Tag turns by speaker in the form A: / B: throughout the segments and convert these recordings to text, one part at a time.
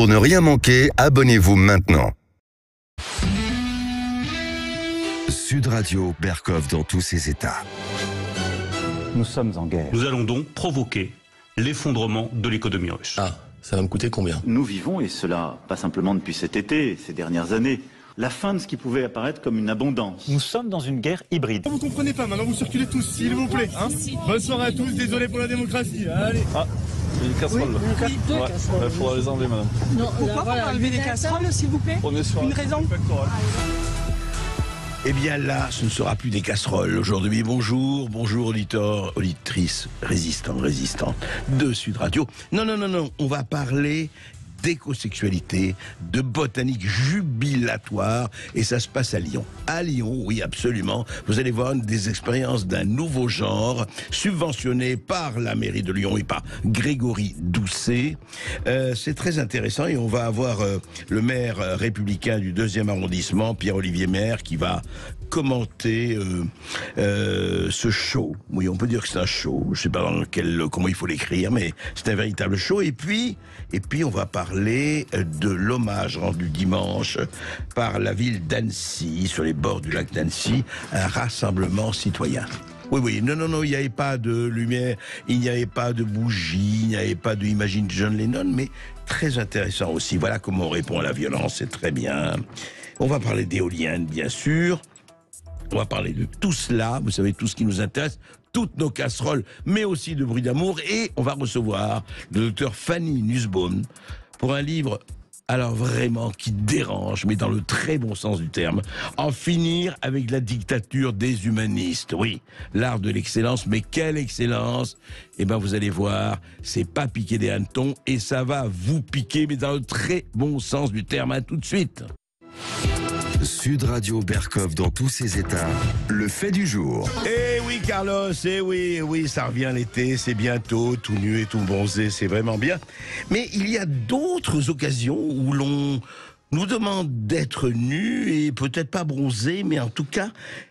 A: Pour ne rien manquer, abonnez-vous maintenant. Sud Radio, Berkov dans tous ses états.
B: Nous sommes en guerre.
C: Nous allons donc provoquer l'effondrement de l'économie russe.
D: Ah, ça va me coûter combien?
E: Nous vivons, et cela pas simplement depuis cet été, ces dernières années, la fin de ce qui pouvait apparaître comme une abondance.
B: Nous sommes dans une guerre hybride.
F: Vous comprenez pas, maintenant vous circulez tous, s'il vous plaît. Hein, bonne soirée à tous, désolé pour la démocratie. Allez.
G: Ah, il y a une casserole là.
H: Deux casseroles.
G: Il faudra les enlever, madame.
H: Non, pourquoi voilà, enlever les casseroles, s'il vous plaît?
G: On est sur
H: une raison?
D: Eh bien là, ce ne sera plus des casseroles aujourd'hui. Bonjour, bonjour auditeurs, auditrices, résistants, résistantes de Sud Radio. Non, on va parler d'écosexualité, de botanique jubilatoire, et ça se passe à Lyon. À Lyon, oui, absolument. Vous allez voir des expériences d'un nouveau genre, subventionnées par la mairie de Lyon et par Grégory Doucet. C'est très intéressant, et on va avoir le maire républicain du 2e arrondissement, Pierre-Olivier Maire, qui va commenter ce show. Oui, on peut dire que c'est un show. Je sais pas comment il faut l'écrire, mais c'est un véritable show. Et puis, on va parler de l'hommage rendu dimanche par la ville d'Annecy, sur les bords du lac d'Annecy, un rassemblement citoyen. Oui, non, il n'y avait pas de lumière, il n'y avait pas de bougie, il n'y avait pas de Imagine John Lennon, mais très intéressant aussi. Voilà comment on répond à la violence, c'est très bien. On va parler d'éoliennes, bien sûr. On va parler de tout cela, vous savez, tout ce qui nous intéresse, toutes nos casseroles, mais aussi de bruit d'amour. Et on va recevoir le docteur Fanny Nussbaum pour un livre, alors vraiment, qui dérange, mais dans le très bon sens du terme. En finir avec la dictature des humanistes. Oui, l'art de l'excellence, mais quelle excellence! Eh bien, vous allez voir, c'est pas piquer des hannetons, et ça va vous piquer, mais dans le très bon sens du terme. À tout de suite.
A: Sud Radio, Berkov dans tous ses états. Le fait du jour.
D: Eh oui, Carlos, eh oui, ça revient l'été, c'est bientôt, tout nu et tout bronzé, c'est vraiment bien. Mais il y a d'autres occasions où l'on nous demande d'être nus et peut-être pas bronzés, mais en tout cas,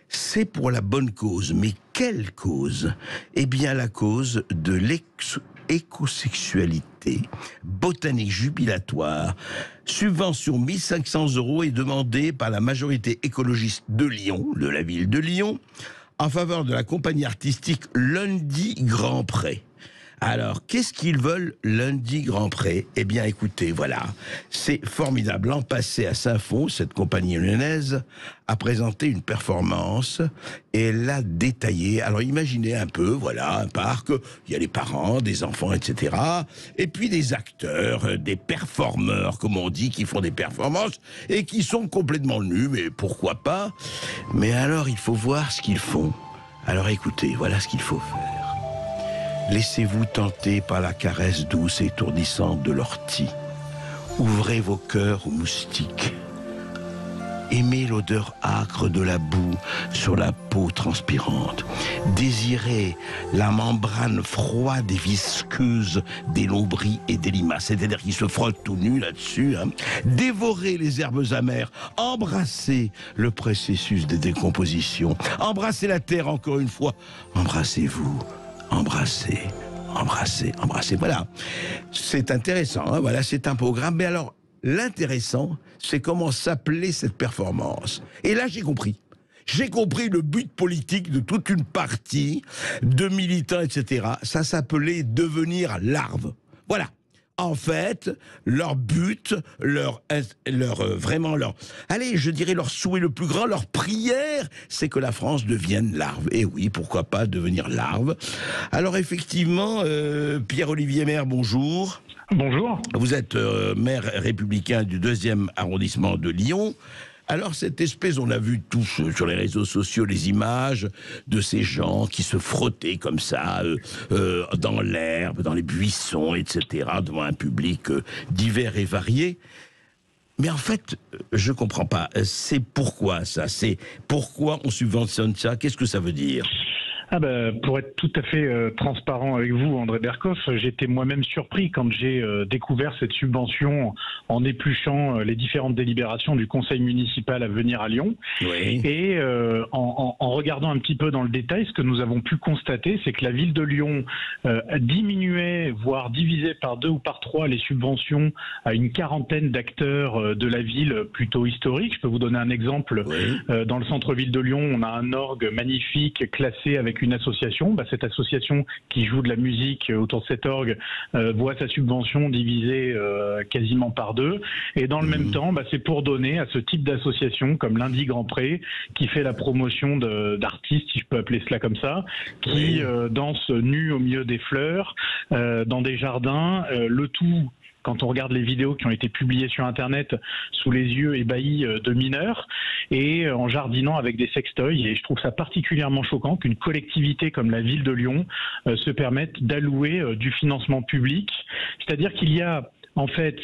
D: c'est pour la bonne cause. Mais quelle cause? Eh bien, la cause de l'écosexualité, botanique jubilatoire. Subvention 1500 € est demandée par la majorité écologiste de Lyon, de la ville de Lyon, en faveur de la compagnie artistique Lundi Grand Pré. Alors, qu'est-ce qu'ils veulent Lundi Grand Pré? Eh bien, écoutez, voilà, c'est formidable. L'an passé, à Saint-Fond, cette compagnie lyonnaise a présenté une performance et elle l'a détaillée. Alors, imaginez un peu, voilà, un parc, il y a les parents, des enfants, etc. Et puis des acteurs, des performeurs, comme on dit, qui font des performances et qui sont complètement nus, mais pourquoi pas? Mais alors, il faut voir ce qu'ils font. Alors, écoutez, voilà ce qu'il faut faire. Laissez-vous tenter par la caresse douce et étourdissante de l'ortie. Ouvrez vos cœurs aux moustiques. Aimez l'odeur âcre de la boue sur la peau transpirante. Désirez la membrane froide et visqueuse des lombris et des limaces, c'est-à-dire qu'ils se frottent tout nus là-dessus. Dévorez les herbes amères. Embrassez le processus de décomposition. Embrassez la terre encore une fois. Embrassez-vous. Embrassez. Voilà. C'est intéressant, hein, voilà, c'est un programme. Mais alors, l'intéressant, c'est comment s'appelait cette performance. Et là, j'ai compris. J'ai compris le but politique de toute une partie de militants, etc. Ça s'appelait devenir larve. Voilà. En fait, leur but, allez, je dirais leur souhait le plus grand, leur prière, c'est que la France devienne larve. Et oui, pourquoi pas devenir larve. Alors effectivement, Pierre-Olivier Maire, bonjour.
I: Bonjour.
D: Vous êtes maire républicain du 2e arrondissement de Lyon. Alors cette espèce, on a vu tous sur les réseaux sociaux les images de ces gens qui se frottaient comme ça dans l'herbe, dans les buissons, etc., devant un public divers et varié. Mais en fait, je comprends pas. C'est pourquoi ça? C'est pourquoi on subventionne ça? Qu'est-ce que ça veut dire?
I: Pour être tout à fait transparent avec vous, André Berkoff, j'étais moi-même surpris quand j'ai découvert cette subvention en épluchant les différentes délibérations du conseil municipal à venir à Lyon.
D: Oui.
I: Et en regardant un petit peu dans le détail, ce que nous avons pu constater, c'est que la ville de Lyon diminuait, voire divisait par 2 ou par 3 les subventions à une quarantaine d'acteurs de la ville plutôt historiques. Je peux vous donner un exemple.
D: Oui.
I: Dans le centre-ville de Lyon, on a un orgue magnifique classé avec une association. Cette association qui joue de la musique autour de cet orgue voit sa subvention divisée quasiment par 2. Et dans le même temps, c'est pour donner à ce type d'association comme l'Indy Grand Pré, qui fait la promotion d'artistes, si je peux appeler cela comme ça, qui dansent nus au milieu des fleurs, dans des jardins, le tout. Quand on regarde les vidéos qui ont été publiées sur Internet sous les yeux ébahis de mineurs et en jardinant avec des sextoys. Et je trouve ça particulièrement choquant qu'une collectivité comme la ville de Lyon se permette d'allouer du financement public. C'est-à-dire qu'il y a en fait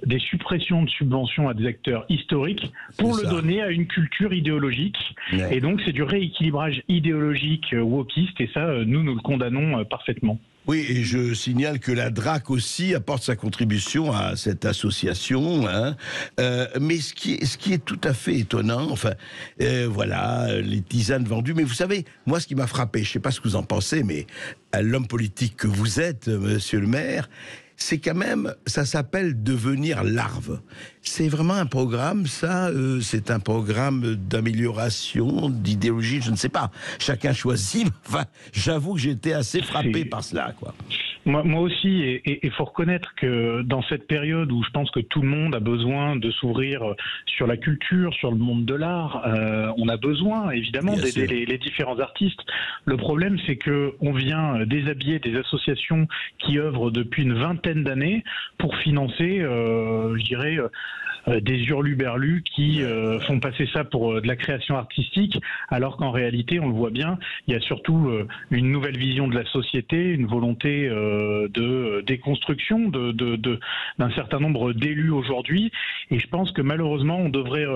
I: des suppressions de subventions à des acteurs historiques pour le donner à une culture idéologique. Ouais. Et donc c'est du rééquilibrage idéologique wokiste et ça, nous le condamnons parfaitement.
D: Oui, et je signale que la DRAC aussi apporte sa contribution à cette association. Mais ce qui est tout à fait étonnant, voilà, les tisanes vendues. Mais vous savez, moi, ce qui m'a frappé, je ne sais pas ce que vous en pensez, mais l'homme politique que vous êtes, monsieur le maire, c'est quand même, ça s'appelle devenir larve. C'est vraiment un programme, ça, c'est un programme d'amélioration, d'idéologie, je ne sais pas. Chacun choisit, j'avoue que j'étais assez frappé par cela, quoi.
I: Moi aussi, et il faut reconnaître que dans cette période où je pense que tout le monde a besoin de s'ouvrir sur la culture, sur le monde de l'art, on a besoin évidemment d'aider les différents artistes. Le problème, c'est que on vient déshabiller des associations qui œuvrent depuis une vingtaine d'années pour financer, je dirais, des hurluberlus qui font passer ça pour de la création artistique, alors qu'en réalité, on le voit bien, il y a surtout une nouvelle vision de la société, une volonté de déconstruction d'un certain nombre d'élus aujourd'hui. Et je pense que malheureusement, on devrait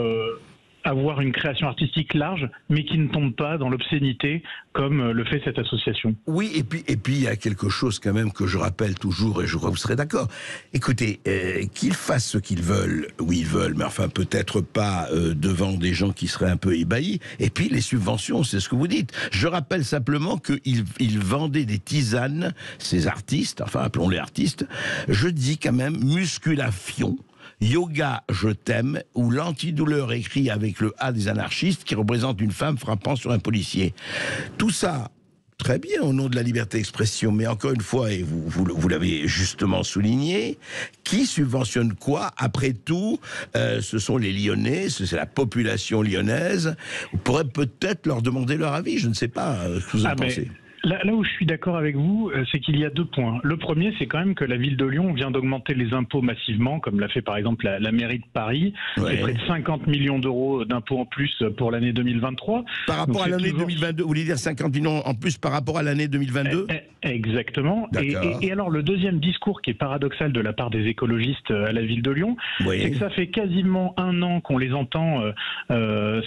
I: avoir une création artistique large, mais qui ne tombe pas dans l'obscénité comme le fait cette association.
D: Oui, et puis il y a quelque chose quand même que je rappelle toujours, et je crois que vous serez d'accord. Écoutez, qu'ils fassent ce qu'ils veulent, où ils veulent, mais enfin peut-être pas devant des gens qui seraient un peu ébahis. Et puis les subventions, c'est ce que vous dites. Je rappelle simplement qu'ils vendaient des tisanes, ces artistes, enfin appelons-les artistes, je dis quand même musculation, Yoga, je t'aime, ou l'antidouleur écrit avec le A des anarchistes qui représente une femme frappant sur un policier. Tout ça, très bien au nom de la liberté d'expression, mais encore une fois, et vous l'avez justement souligné, qui subventionne quoi? Après tout, ce sont les Lyonnais, c'est la population lyonnaise. On pourrait peut-être leur demander leur avis, je ne sais pas ce que vous en pensez.
I: Là où je suis d'accord avec vous, c'est qu'il y a 2 points. Le premier, c'est quand même que la ville de Lyon vient d'augmenter les impôts massivement, comme l'a fait par exemple la mairie de Paris. C'est près de 50 millions d'euros d'impôts en plus pour l'année 2023.
D: Par rapport à l'année 2022, vous voulez dire 50 millions en plus par rapport à l'année 2022 ?
I: Exactement. Et alors le deuxième discours qui est paradoxal de la part des écologistes à la ville de Lyon, c'est que ça fait quasiment 1 an qu'on les entend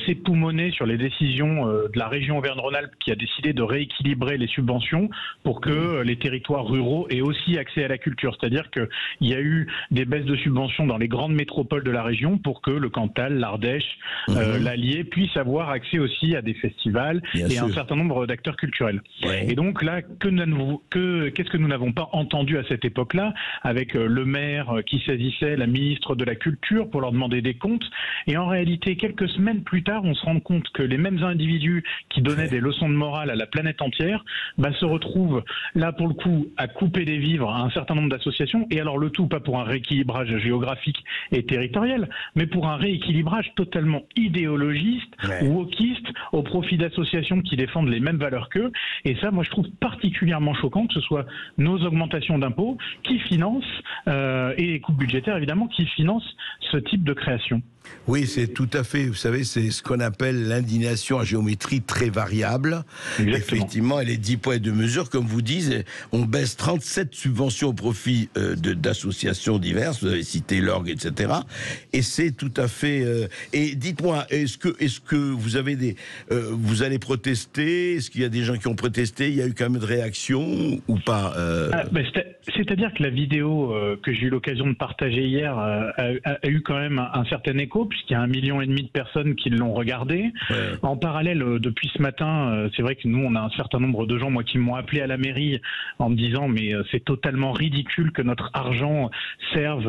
I: s'époumoner sur les décisions de la région Auvergne-Rhône-Alpes qui a décidé de rééquilibrer les subventions pour que les territoires ruraux aient aussi accès à la culture. C'est-à-dire qu'il y a eu des baisses de subventions dans les grandes métropoles de la région pour que le Cantal, l'Ardèche, l'Allier puissent avoir accès aussi à des festivals et un certain nombre d'acteurs culturels. Et donc là, qu'est-ce que nous n'avons pas entendu à cette époque-là avec le maire qui saisissait la ministre de la Culture pour leur demander des comptes. Et en réalité, quelques semaines plus tard, on se rend compte que les mêmes individus qui donnaient des leçons de morale à la planète entière se retrouvent là pour le coup à couper des vivres à un certain nombre d'associations, et alors le tout pas pour un rééquilibrage géographique et territorial, mais pour un rééquilibrage totalement idéologiste, wokiste, au profit d'associations qui défendent les mêmes valeurs qu'eux. Et ça, moi je trouve particulièrement choquant que ce soit nos augmentations d'impôts qui financent, et les coupes budgétaires évidemment, qui financent ce type de création.
D: Oui, c'est tout à fait. Vous savez, c'est ce qu'on appelle l'indignation à géométrie très variable. Exactement. Effectivement, elle est 10 poids et 2 mesures. Comme vous dites, on baisse 37 subventions au profit d'associations diverses. Vous avez cité l'orgue, etc. Et c'est tout à fait... Et dites-moi, est-ce que vous avez vous allez protester? Est-ce qu'il y a des gens qui ont protesté? Il y a eu quand même de réactions ou pas?
I: C'est-à-dire que la vidéo que j'ai eu l'occasion de partager hier a eu quand même un certain écho, puisqu'il y a 1,5 million de personnes qui l'ont regardé. Ouais. En parallèle, depuis ce matin, c'est vrai que nous, on a un certain nombre de gens, moi, qui m'ont appelé à la mairie en me disant mais c'est totalement ridicule que notre argent serve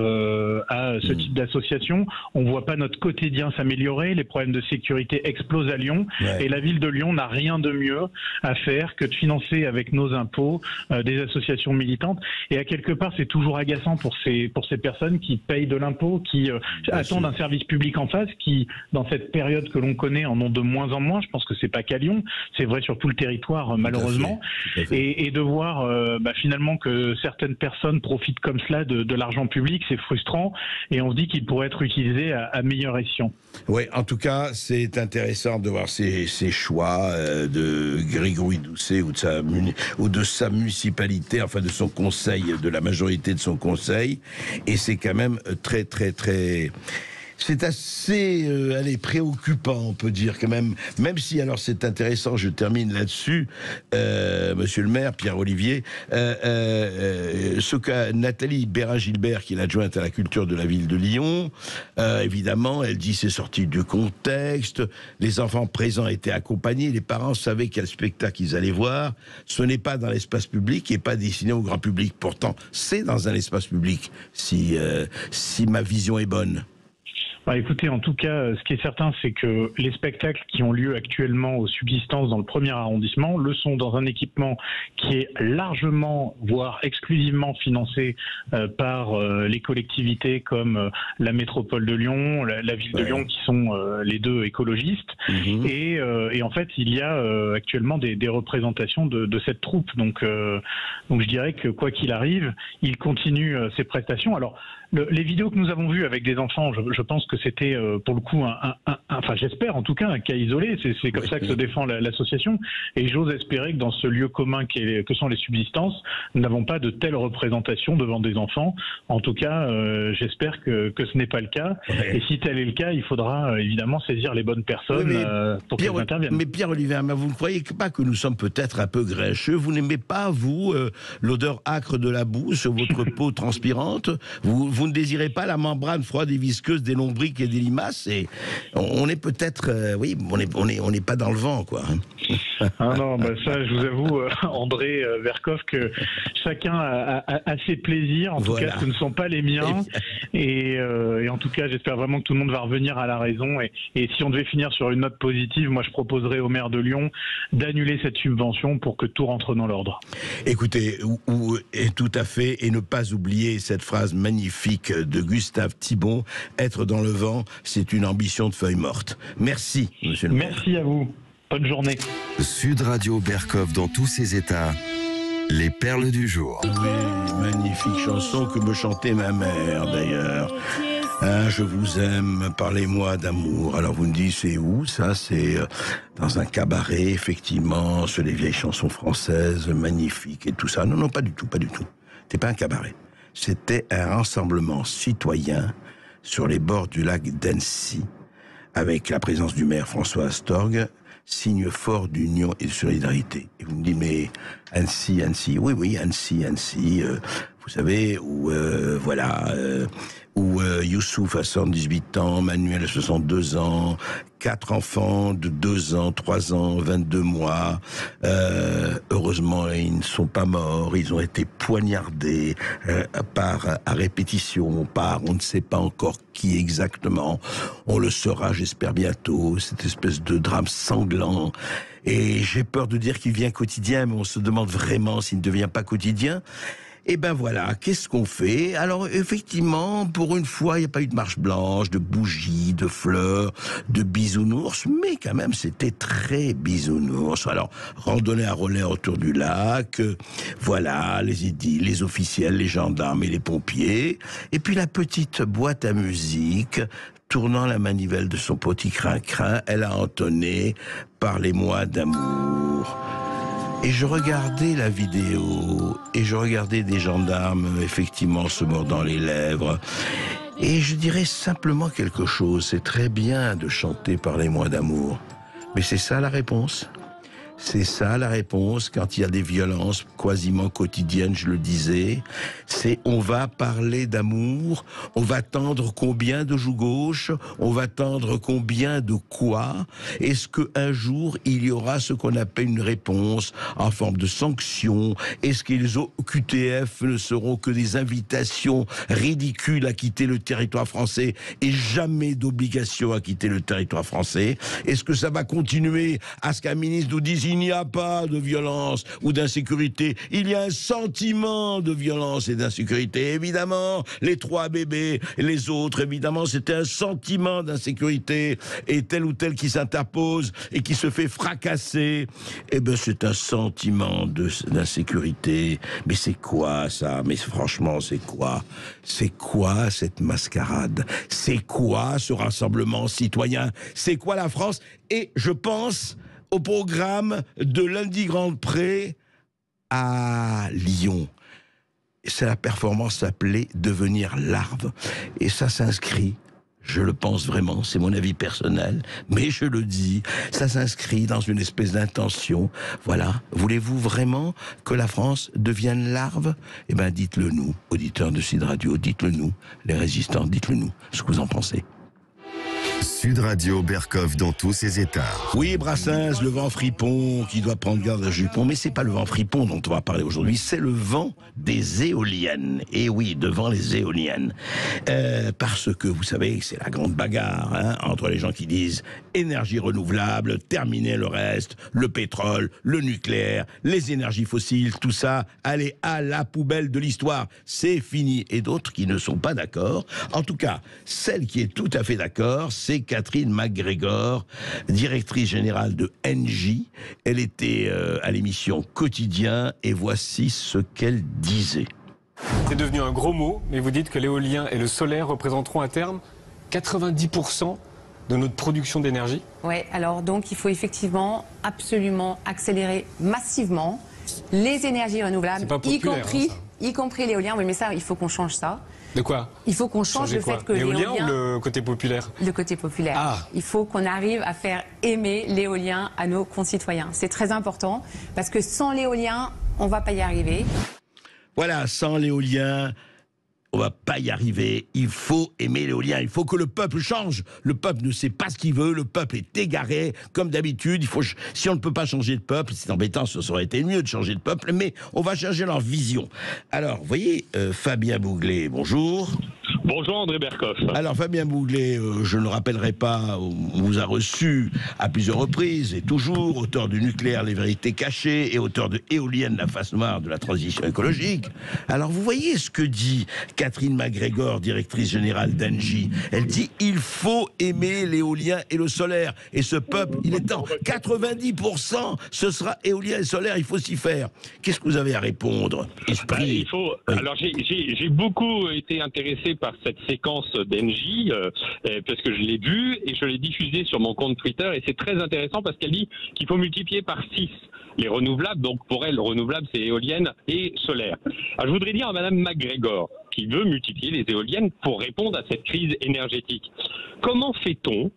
I: à ce type d'association. On voit pas notre quotidien s'améliorer, les problèmes de sécurité explosent à Lyon, et la ville de Lyon n'a rien de mieux à faire que de financer avec nos impôts des associations militantes. Et à quelque part, c'est toujours agaçant pour ces personnes qui payent de l'impôt, qui attendent un service public en face, qui, dans cette période que l'on connaît, en ont de moins en moins. Je pense que c'est pas qu'à Lyon, c'est vrai sur tout le territoire, malheureusement. Tout à fait. Et de voir finalement que certaines personnes profitent comme cela de l'argent public, c'est frustrant. Et on se dit qu'il pourrait être utilisé à meilleur escient.
D: Oui, en tout cas, c'est intéressant de voir ces choix de Grégory Doucet ou de sa municipalité, enfin de son conseil, de la majorité de son conseil. Et c'est quand même très, très, très... C'est assez préoccupant, on peut dire quand même si, alors c'est intéressant, je termine là-dessus, monsieur le maire, Pierre-Olivier, ce qu'a Nathalie Bérin-Gilbert, qui est l'adjointe à la culture de la ville de Lyon, évidemment, elle dit c'est sorti du contexte, les enfants présents étaient accompagnés, les parents savaient quel spectacle ils allaient voir, ce n'est pas dans l'espace public et pas destiné au grand public, pourtant c'est dans un espace public, si ma vision est bonne.
I: Écoutez, en tout cas, ce qui est certain, c'est que les spectacles qui ont lieu actuellement aux subsistances dans le 1er arrondissement le sont dans un équipement qui est largement, voire exclusivement financé par les collectivités comme la métropole de Lyon, la ville de Lyon, qui sont les deux écologistes. Et en fait, il y a actuellement des représentations de cette troupe. Donc je dirais que quoi qu'il arrive, il continue ses prestations. Alors, les vidéos que nous avons vues avec des enfants, je pense que c'était pour le coup enfin j'espère en tout cas un cas isolé, c'est comme ça que se défend l'association, et j'ose espérer que dans ce lieu commun que sont les subsistances, nous n'avons pas de telles représentations devant des enfants. En tout cas, j'espère que ce n'est pas le cas, et si tel est le cas, il faudra évidemment saisir les bonnes personnes pour qu'elles interviennent.
D: Mais Pierre-Olivier, vous ne croyez pas que nous sommes peut-être un peu grincheux? Vous n'aimez pas, vous, l'odeur âcre de la boue sur votre peau transpirante? Vous ne désirez pas la membrane froide et visqueuse des lombriques et des limaces? Et on est peut-être, on n'est pas dans le vent, quoi.
I: Ah non, ça, je vous avoue, André Verkoff, que chacun a ses plaisirs. En tout cas, ce ne sont pas les miens. Et en tout cas, j'espère vraiment que tout le monde va revenir à la raison. Et si on devait finir sur une note positive, moi, je proposerais au maire de Lyon d'annuler cette subvention pour que tout rentre dans l'ordre.
D: Écoutez, tout à fait, et ne pas oublier cette phrase magnifique de Gustave Thibon: être dans le vent, c'est une ambition de feuille morte. Merci, monsieur le maire.
I: Merci à vous. Bonne journée.
A: Sud Radio Berkoff dans tous ses états. Les perles du jour.
D: Oui, magnifique chanson que me chantait ma mère d'ailleurs. Hein, je vous aime, parlez-moi d'amour. Alors vous me dites, c'est où ça? C'est dans un cabaret, effectivement, sur les vieilles chansons françaises, magnifiques et tout ça. Non, non, pas du tout, pas du tout. C'était pas un cabaret. C'était un rassemblement citoyen sur les bords du lac d'Annecy, avec la présence du maire François Astorg, signe fort d'union et de solidarité. Et vous me dites, mais Annecy, oui, Annecy, vous savez, où Youssouf a 78 ans, Manuel a 62 ans, 4 enfants de 2 ans, 3 ans, 22 mois. Heureusement, ils ne sont pas morts. Ils ont été poignardés à répétition, par on ne sait pas encore qui exactement. On le saura, j'espère, bientôt. Cette espèce de drame sanglant. Et j'ai peur de dire qu'il devient quotidien, mais on se demande vraiment s'il ne devient pas quotidien. Et ben voilà, qu'est-ce qu'on fait? Alors effectivement, pour une fois, il n'y a pas eu de marche blanche, de bougies, de fleurs, de bisounours, mais quand même c'était très bisounours. Alors, randonnée à relais autour du lac, voilà, les édiles, les officiels, les gendarmes et les pompiers, et puis la petite boîte à musique, tournant la manivelle de son petit crin-crin, elle a entonné « Parlez-moi d'amour ». Et je regardais la vidéo, et je regardais des gendarmes, effectivement, se mordant les lèvres. Et je dirais simplement quelque chose. C'est très bien de chanter « Parlez-moi d'amour ». Mais c'est ça la réponse ? C'est ça la réponse quand il y a des violences quasiment quotidiennes, je le disais. C'est on va parler d'amour, on va tendre combien de joues gauches, on va tendre combien de quoi. Est-ce qu'un jour il y aura ce qu'on appelle une réponse en forme de sanction? Est-ce que les OQTF ne seront que des invitations ridicules à quitter le territoire français et jamais d'obligation à quitter le territoire français? Est-ce que ça va continuer à ce qu'un ministre nous dise il n'y a pas de violence ou d'insécurité, il y a un sentiment de violence et d'insécurité. Évidemment, les 3 bébés et les autres, évidemment, c'était un sentiment d'insécurité et tel ou tel qui s'interpose et qui se fait fracasser, eh ben c'est un sentiment d'insécurité. Mais c'est quoi ça? Mais franchement, c'est quoi? C'est quoi cette mascarade? C'est quoi ce rassemblement citoyen? C'est quoi la France? Et je pense au programme de lundi Grande Pré à Lyon. La performance s'appelait « Devenir larve ». Et ça s'inscrit, je le pense vraiment, c'est mon avis personnel, mais je le dis, ça s'inscrit dans une espèce d'intention. Voilà, voulez-vous vraiment que la France devienne larve? Eh bien, dites-le nous, auditeurs de Sud Radio, dites-le nous, les résistants, dites-le nous, ce que vous en pensez.
A: Sud Radio Berkov dans tous ses états.
D: Oui, Brassens, le vent fripon qui doit prendre garde à Jupon, mais c'est pas le vent fripon dont on va parler aujourd'hui, c'est le vent des éoliennes. Et oui, devant les éoliennes. Parce que, vous savez, c'est la grande bagarre entre les gens qui disent énergie renouvelable, terminer le reste, le pétrole, le nucléaire, les énergies fossiles, tout ça, allez à la poubelle de l'histoire, c'est fini. Et d'autres qui ne sont pas d'accord. En tout cas, celle qui est tout à fait d'accord, c'est Catherine MacGregor, directrice générale de Engie. Elle était à l'émission Quotidien et voici ce qu'elle disait.
J: C'est devenu un gros mot, mais vous dites que l'éolien et le solaire représenteront à terme 90% de notre production d'énergie?
K: Oui, alors donc il faut effectivement absolument accélérer massivement les énergies renouvelables, y compris l'éolien. Oui, mais ça, il faut qu'on change ça.
J: De quoi?
K: Il faut qu'on change le fait que l'éolien
J: ou le côté populaire?
K: Le côté populaire.
J: Ah.
K: Il faut qu'on arrive à faire aimer l'éolien à nos concitoyens. C'est très important parce que sans l'éolien, on ne va pas y arriver.
D: Voilà, sans l'éolien, on va pas y arriver. Il faut aimer l'éolien. Il faut que le peuple change. Le peuple ne sait pas ce qu'il veut. Le peuple est égaré, comme d'habitude. Si on ne peut pas changer de peuple, c'est embêtant, ça aurait été mieux de changer de peuple, mais on va changer leur vision. Alors, vous voyez, Fabien Bouglet, bonjour.
L: Bonjour André Berkov.
D: Alors Fabien Bouglet, je ne le rappellerai pas, on vous a reçu à plusieurs reprises et toujours, auteur du nucléaire Les Vérités Cachées et auteur de Éolienne, la face noire de la transition écologique. Alors vous voyez ce que dit Catherine MacGregor, directrice générale d'Engie. Elle dit il faut aimer l'éolien et le solaire. Et ce peuple, il est en 90%, ce sera éolien et solaire, il faut s'y faire. Qu'est-ce que vous avez à répondre? Esprit.
L: Oui. Alors j'ai beaucoup été intéressé par cette séquence d'Engie, parce que je l'ai vue et je l'ai diffusée sur mon compte Twitter, et c'est très intéressant parce qu'elle dit qu'il faut multiplier par 6 les renouvelables. Donc pour elle, renouvelable, c'est éolienne et solaire. Alors je voudrais dire à Madame MacGregor, qui veut multiplier les éoliennes pour répondre à cette crise énergétique. Comment fait-on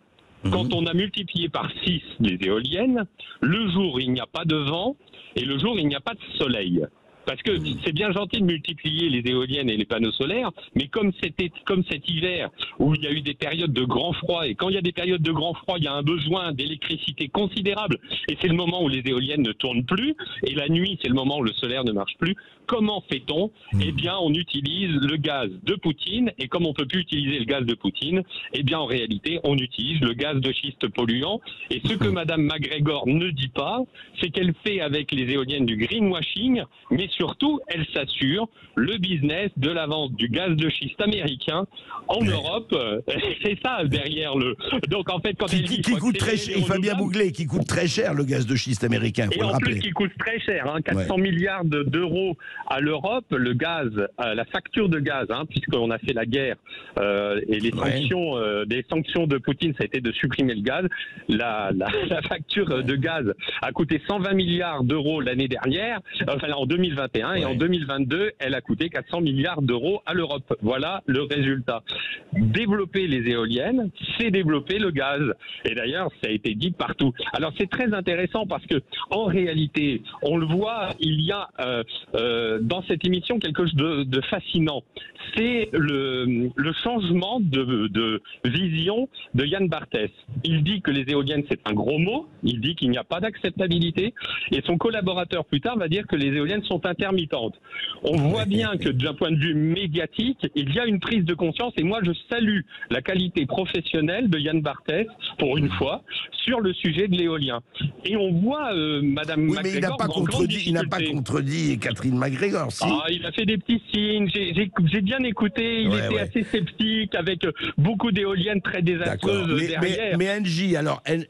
L: quand on a multiplié par 6 les éoliennes, le jour il n'y a pas de vent et le jour il n'y a pas de soleil? Parce que c'est bien gentil de multiplier les éoliennes et les panneaux solaires, mais comme cet hiver où il y a eu des périodes de grand froid, et quand il y a des périodes de grand froid, il y a un besoin d'électricité considérable, et c'est le moment où les éoliennes ne tournent plus, et la nuit, c'est le moment où le solaire ne marche plus. Comment fait-on? Eh bien, on utilise le gaz de Poutine, et comme on ne peut plus utiliser le gaz de Poutine, eh bien, en réalité, on utilise le gaz de schiste polluant. Et ce que Madame MacGregor ne dit pas, c'est qu'elle fait avec les éoliennes du greenwashing, mais surtout, elle s'assure le business de la vente du gaz de schiste américain en Europe. C'est ça derrière le. Donc en fait, quand elle dit
D: qui coûte très cher, Fabien Bouglet, qui coûte très cher le gaz de schiste américain.
L: Et en plus, qui coûte très cher, 400 milliards d'euros à l'Europe. Le gaz, la facture de gaz, puisqu'on a fait la guerre et les sanctions, des sanctions de Poutine, ça a été de supprimer le gaz. La facture de gaz a coûté 120 milliards d'euros l'année dernière, en 2021, et en 2022, elle a coûté 400 milliards d'euros à l'Europe. Voilà le résultat. Développer les éoliennes, c'est développer le gaz. Et d'ailleurs, ça a été dit partout. Alors c'est très intéressant parce que en réalité, on le voit, il y a dans cette émission quelque chose de fascinant. C'est le changement de vision de Yann Barthès. Il dit que les éoliennes, c'est un gros mot. Il dit qu'il n'y a pas d'acceptabilité. Et son collaborateur, plus tard, va dire que les éoliennes sont intermittentes. On voit bien que d'un point de vue médiatique, il y a une prise de conscience. Et moi, je salue la qualité professionnelle de Yann Barthès, pour une fois, sur le sujet de l'éolien. Et on voit Madame MacGregor...
D: mais il n'a pas contredit Catherine MacGregor, si.
L: Il a fait des petits signes. J'ai bien écouté. Il était assez sceptique, avec beaucoup d'éoliennes très désastreuses derrière.
D: Mais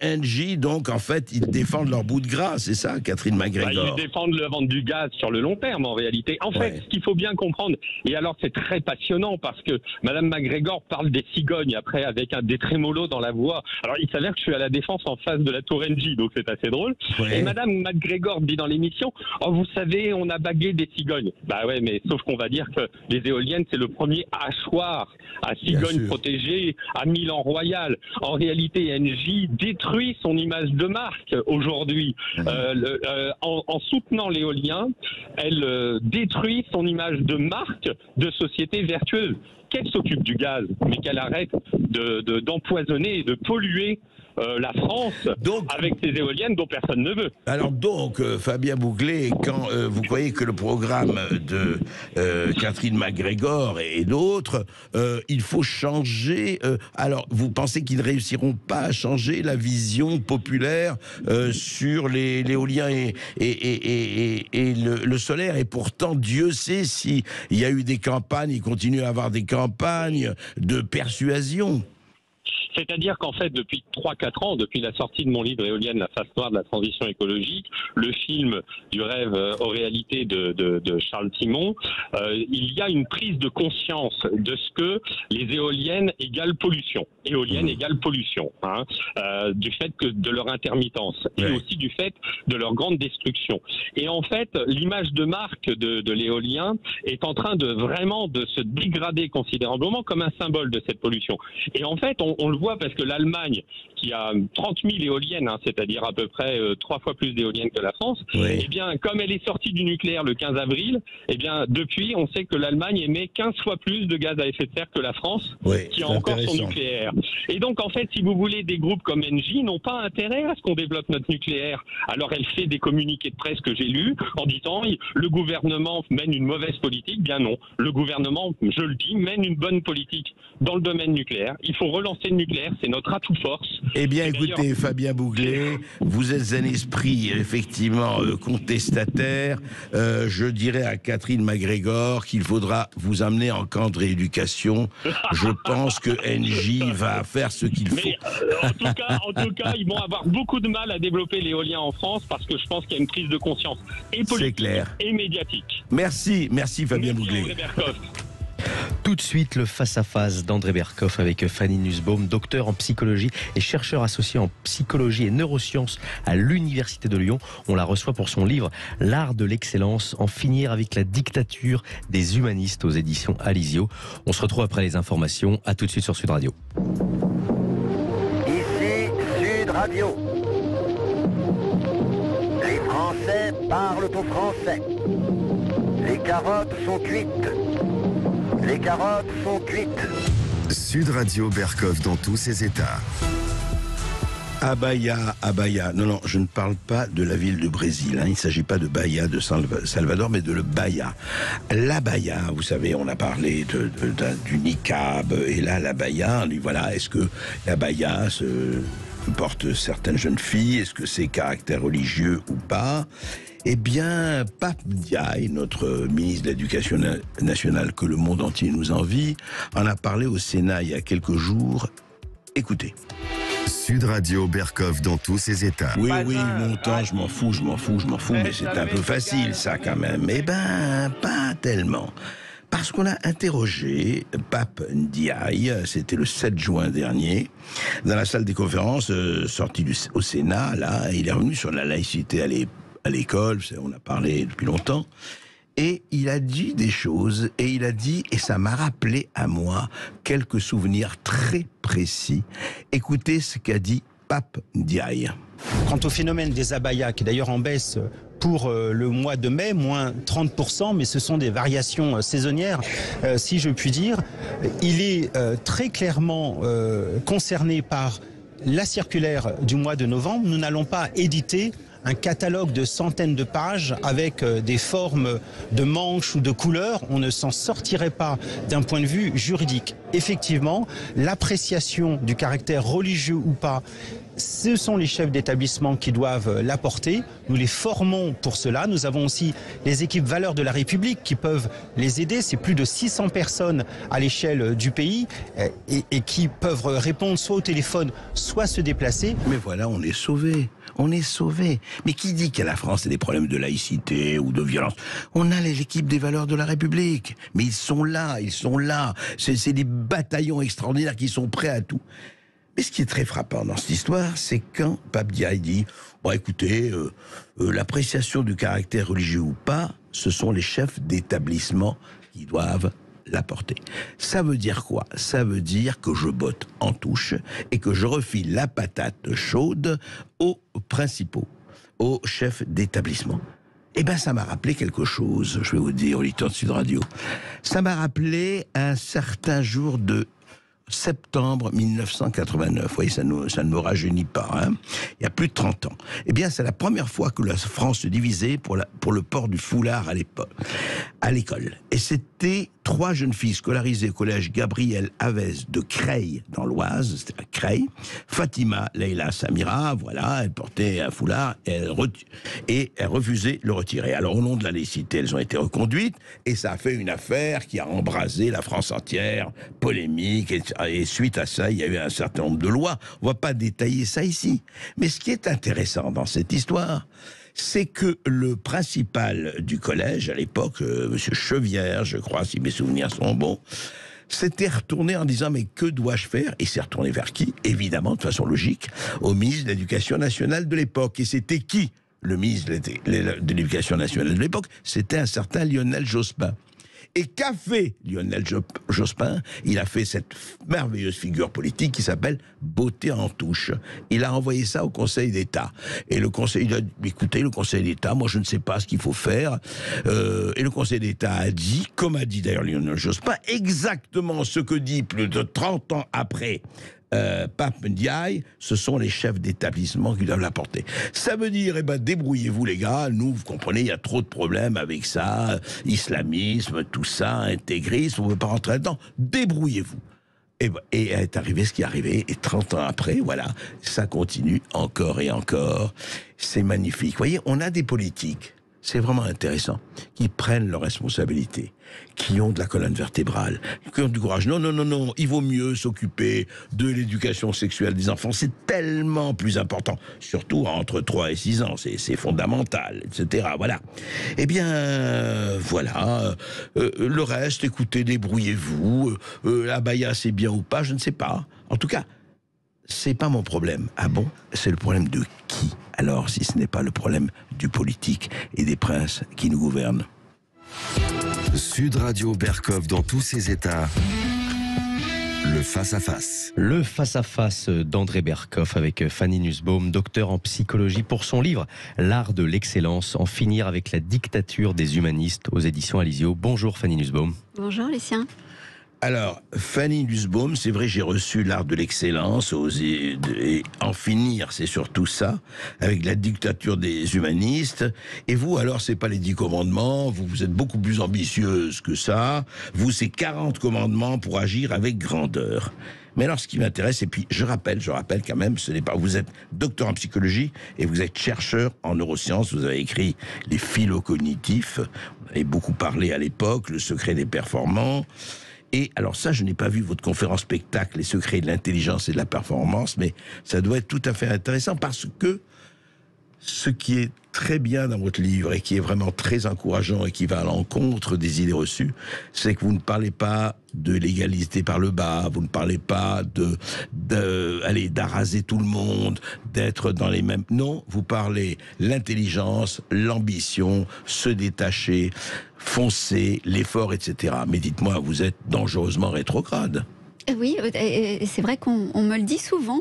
D: Engie, donc, en fait, ils défendent leur bout de gras, c'est ça, Catherine MacGregor?
L: Ils défendent la vente du gaz sur le long terme, en réalité. En fait, ce qu'il faut bien comprendre, et alors c'est très passionnant, parce que Madame MacGregor parle des cigognes, après, avec des trémolos dans la voix. Alors, il s'avère que je suis à la Défense en face de la tour Engie, donc c'est assez drôle. Et Madame MacGregor dit dans l'émission, vous savez, on a bagué des cigognes. Bah ouais, mais sauf qu'on va dire que les éoliennes, c'est le premier hachoir à cigognes protégées à Milan Royal. En réalité, Engie détruit son image de marque aujourd'hui. En soutenant l'éolien, elle détruit son image de marque de société vertueuse. Qu'elle s'occupe du gaz, mais qu'elle arrête d'empoisonner et de polluer la France avec ces éoliennes dont personne ne veut.
D: Alors donc, Fabien Bouglet, quand vous croyez que le programme de Catherine MacGregor et d'autres, il faut changer, alors vous pensez qu'ils ne réussiront pas à changer la vision populaire sur l'éolien et le solaire, et pourtant Dieu sait s'il y a eu des campagnes, il continue à avoir des campagnes de persuasion.
L: C'est-à-dire qu'en fait, depuis 3-4 ans, depuis la sortie de mon livre Éolienne, la face noire de la transition écologique, le film du rêve aux réalités de Charles Timon, il y a une prise de conscience de ce que les éoliennes égale pollution. Éoliennes égale pollution. Du fait de leur intermittence et aussi du fait de leur grande destruction. Et en fait, l'image de marque de l'éolien est en train de vraiment de se dégrader considérablement comme un symbole de cette pollution. Et en fait, on le voit parce que l'Allemagne, qui a 30 000 éoliennes, c'est-à-dire à peu près 3 fois plus d'éoliennes que la France, eh bien, comme elle est sortie du nucléaire le 15 avril, eh bien, depuis, on sait que l'Allemagne émet 15 fois plus de gaz à effet de serre que la France, qui a encore son nucléaire. Et donc, en fait, si vous voulez, des groupes comme Engie n'ont pas intérêt à ce qu'on développe notre nucléaire. Alors, elle fait des communiqués de presse que j'ai lus en disant le gouvernement mène une mauvaise politique. Bien non. Le gouvernement, je le dis, mène une bonne politique dans le domaine nucléaire. Il faut relancer le nucléaire, c'est notre atout force.
D: Eh bien, écoutez, Fabien Bouglet, vous êtes un esprit effectivement contestataire. Je dirais à Catherine MacGregor qu'il faudra vous amener en camp de rééducation. Je pense que Engie va faire ce qu'il faut.
L: En tout cas, ils vont avoir beaucoup de mal à développer l'éolien en France, parce que je pense qu'il y a une prise de conscience et politique et médiatique.
D: Merci Fabien Bouglet.
M: Tout de suite, le face-à-face d'André Berkoff avec Fanny Nussbaum, docteur en psychologie et chercheur associé en psychologie et neurosciences à l'Université de Lyon. On la reçoit pour son livre « L'art de l'excellence, en finir avec la dictature des humanistes » aux éditions Alizio. On se retrouve après les informations. À tout de suite sur Sud Radio.
N: Ici Sud Radio. Les Français parlent au français. Les carottes sont cuites. Les carottes sont cuites.
A: Sud Radio Berkoff dans tous ses états.
D: Abaya. Non, je ne parle pas de la ville du Brésil. Il ne s'agit pas de Bahia de Salvador, mais de le Bahia. L'abaya, vous savez, on a parlé du niqab, et là, l'abaya, voilà, est-ce que l'abaya porte certaines jeunes filles, est-ce que c'est caractère religieux ou pas? Eh bien, Pape Ndiaye, notre ministre de l'Éducation nationale que le monde entier nous envie, en a parlé au Sénat il y a quelques jours. Écoutez.
A: Sud Radio Berkov dans tous ses états.
D: Oui, montant, je m'en fous, mais c'est un peu facile ça quand même. Eh ben, pas tellement. Parce qu'on a interrogé Pape Ndiaye, c'était le 7 juin dernier, dans la salle des conférences, sortie au Sénat, là, il est revenu sur la laïcité à l'école, on a parlé depuis longtemps, et il a dit des choses, et ça m'a rappelé à moi quelques souvenirs très précis. Écoutez ce qu'a dit Pape Ndiaye.
B: Quant au phénomène des abayas, qui est d'ailleurs en baisse pour le mois de mai, moins 30%, mais ce sont des variations saisonnières, si je puis dire, il est très clairement concerné par la circulaire du mois de novembre. Nous n'allons pas éditer un catalogue de centaines de pages avec des formes de manches ou de couleurs. On ne s'en sortirait pas d'un point de vue juridique. Effectivement, l'appréciation du caractère religieux ou pas, ce sont les chefs d'établissement qui doivent l'apporter. Nous les formons pour cela. Nous avons aussi les équipes Valeurs de la République qui peuvent les aider. C'est plus de 600 personnes à l'échelle du pays et qui peuvent répondre soit au téléphone, soit se déplacer.
D: Mais voilà, on est sauvés. On est sauvés. Mais qui dit qu'à la France, il y a des problèmes de laïcité ou de violence? On a l'équipe des Valeurs de la République. Mais ils sont là. C'est des bataillons extraordinaires qui sont prêts à tout. Mais ce qui est très frappant dans cette histoire, c'est quand Pape Ndiaye dit « Bon, écoutez, l'appréciation du caractère religieux ou pas, ce sont les chefs d'établissement qui doivent l'apporter. » Ça veut dire quoi? Ça veut dire que je botte en touche et que je refile la patate chaude aux principaux, aux chefs d'établissement. Eh bien, ça m'a rappelé quelque chose, je vais vous dire, auditeur de Sud Radio. Ça m'a rappelé un certain jour de septembre 1989. Vous voyez, ça ne me rajeunit pas. Hein. Il y a plus de 30 ans. Eh bien, c'est la première fois que la France se divisait pour le port du foulard à l'école. Et c'était 3 jeunes filles scolarisées au collège Gabriel Havès de Creil, dans l'Oise, c'était à Creil. Fatima Leila Samira, voilà, elle portait un foulard et elle refusait de le retirer. Alors, au nom de la laïcité, elles ont été reconduites et ça a fait une affaire qui a embrasé la France entière, polémique, et suite à ça, il y a eu un certain nombre de lois. On ne va pas détailler ça ici. Mais ce qui est intéressant dans cette histoire, c'est que le principal du collège, à l'époque, Monsieur Chevière, je crois, si mes souvenirs sont bons, s'était retourné en disant « Mais que dois-je faire ?» Et s'est retourné vers qui? Évidemment, de façon logique, au ministre de l'Éducation nationale de l'époque. Et c'était qui, le ministre de l'Éducation nationale de l'époque? C'était un certain Lionel Jospin. Et qu'a fait Lionel Jospin? Il a fait cette merveilleuse figure politique qui s'appelle beauté en touche. Il a envoyé ça au Conseil d'État. Et le Conseil, il a dit, écoutez, le Conseil d'État, moi je ne sais pas ce qu'il faut faire. Et le Conseil d'État a dit, comme a dit d'ailleurs Lionel Jospin, exactement ce que dit plus de 30 ans après Pape Ndiaye, ce sont les chefs d'établissement qui doivent l'apporter. Ça veut dire, eh ben, débrouillez-vous les gars, nous, vous comprenez, il y a trop de problèmes avec ça, islamisme, tout ça, intégrisme, on ne veut pas rentrer là-dedans, débrouillez-vous. Et est arrivé ce qui est arrivé, et 30 ans après, voilà, ça continue encore et encore, c'est magnifique. Vous voyez, on a des politiques, c'est vraiment intéressant, qui prennent leurs responsabilités, qui ont de la colonne vertébrale, qui ont du courage. Non, il vaut mieux s'occuper de l'éducation sexuelle des enfants, c'est tellement plus important, surtout entre 3 et 6 ans, c'est fondamental, etc. Voilà. Eh bien, voilà, le reste, écoutez, débrouillez-vous, l'abaya c'est bien ou pas, je ne sais pas. En tout cas, c'est pas mon problème. Ah bon? C'est le problème de qui? Alors, si ce n'est pas le problème du politique et des princes qui nous gouvernent.
A: Sud Radio Berkov dans tous ses états. Le face-à-face.
M: Le face-à-face d'André Berkov avec Fanny Nussbaum, docteur en psychologie, pour son livre « L'art de l'excellence, en finir avec la dictature des humanistes » aux éditions Alizio. Bonjour Fanny Nussbaum.
O: Bonjour Lucien.
D: Alors, Fanny Nussbaum, c'est vrai, j'ai reçu l'art de l'excellence, et en finir, c'est surtout ça, avec la dictature des humanistes. Et vous, alors, c'est pas les 10 commandements, vous êtes beaucoup plus ambitieuse que ça. Vous, c'est 40 commandements pour agir avec grandeur. Mais alors, ce qui m'intéresse, et puis je rappelle quand même, ce n'est pas, vous êtes docteur en psychologie et vous êtes chercheur en neurosciences. Vous avez écrit les phylocognitifs. Vous avez beaucoup parlé à l'époque, le secret des performants. Et alors ça, je n'ai pas vu votre conférence spectacle, les secrets de l'intelligence et de la performance, mais ça doit être tout à fait intéressant parce que ce qui est très bien dans votre livre et qui est vraiment très encourageant et qui va à l'encontre des idées reçues, c'est que vous ne parlez pas de l'égalité par le bas, vous ne parlez pas d'araser tout le monde, d'être dans les mêmes... Non, vous parlez l'intelligence, l'ambition, se détacher, foncer, l'effort, etc. Mais dites-moi, vous êtes dangereusement rétrograde.
O: Oui, c'est vrai qu'on me le dit souvent,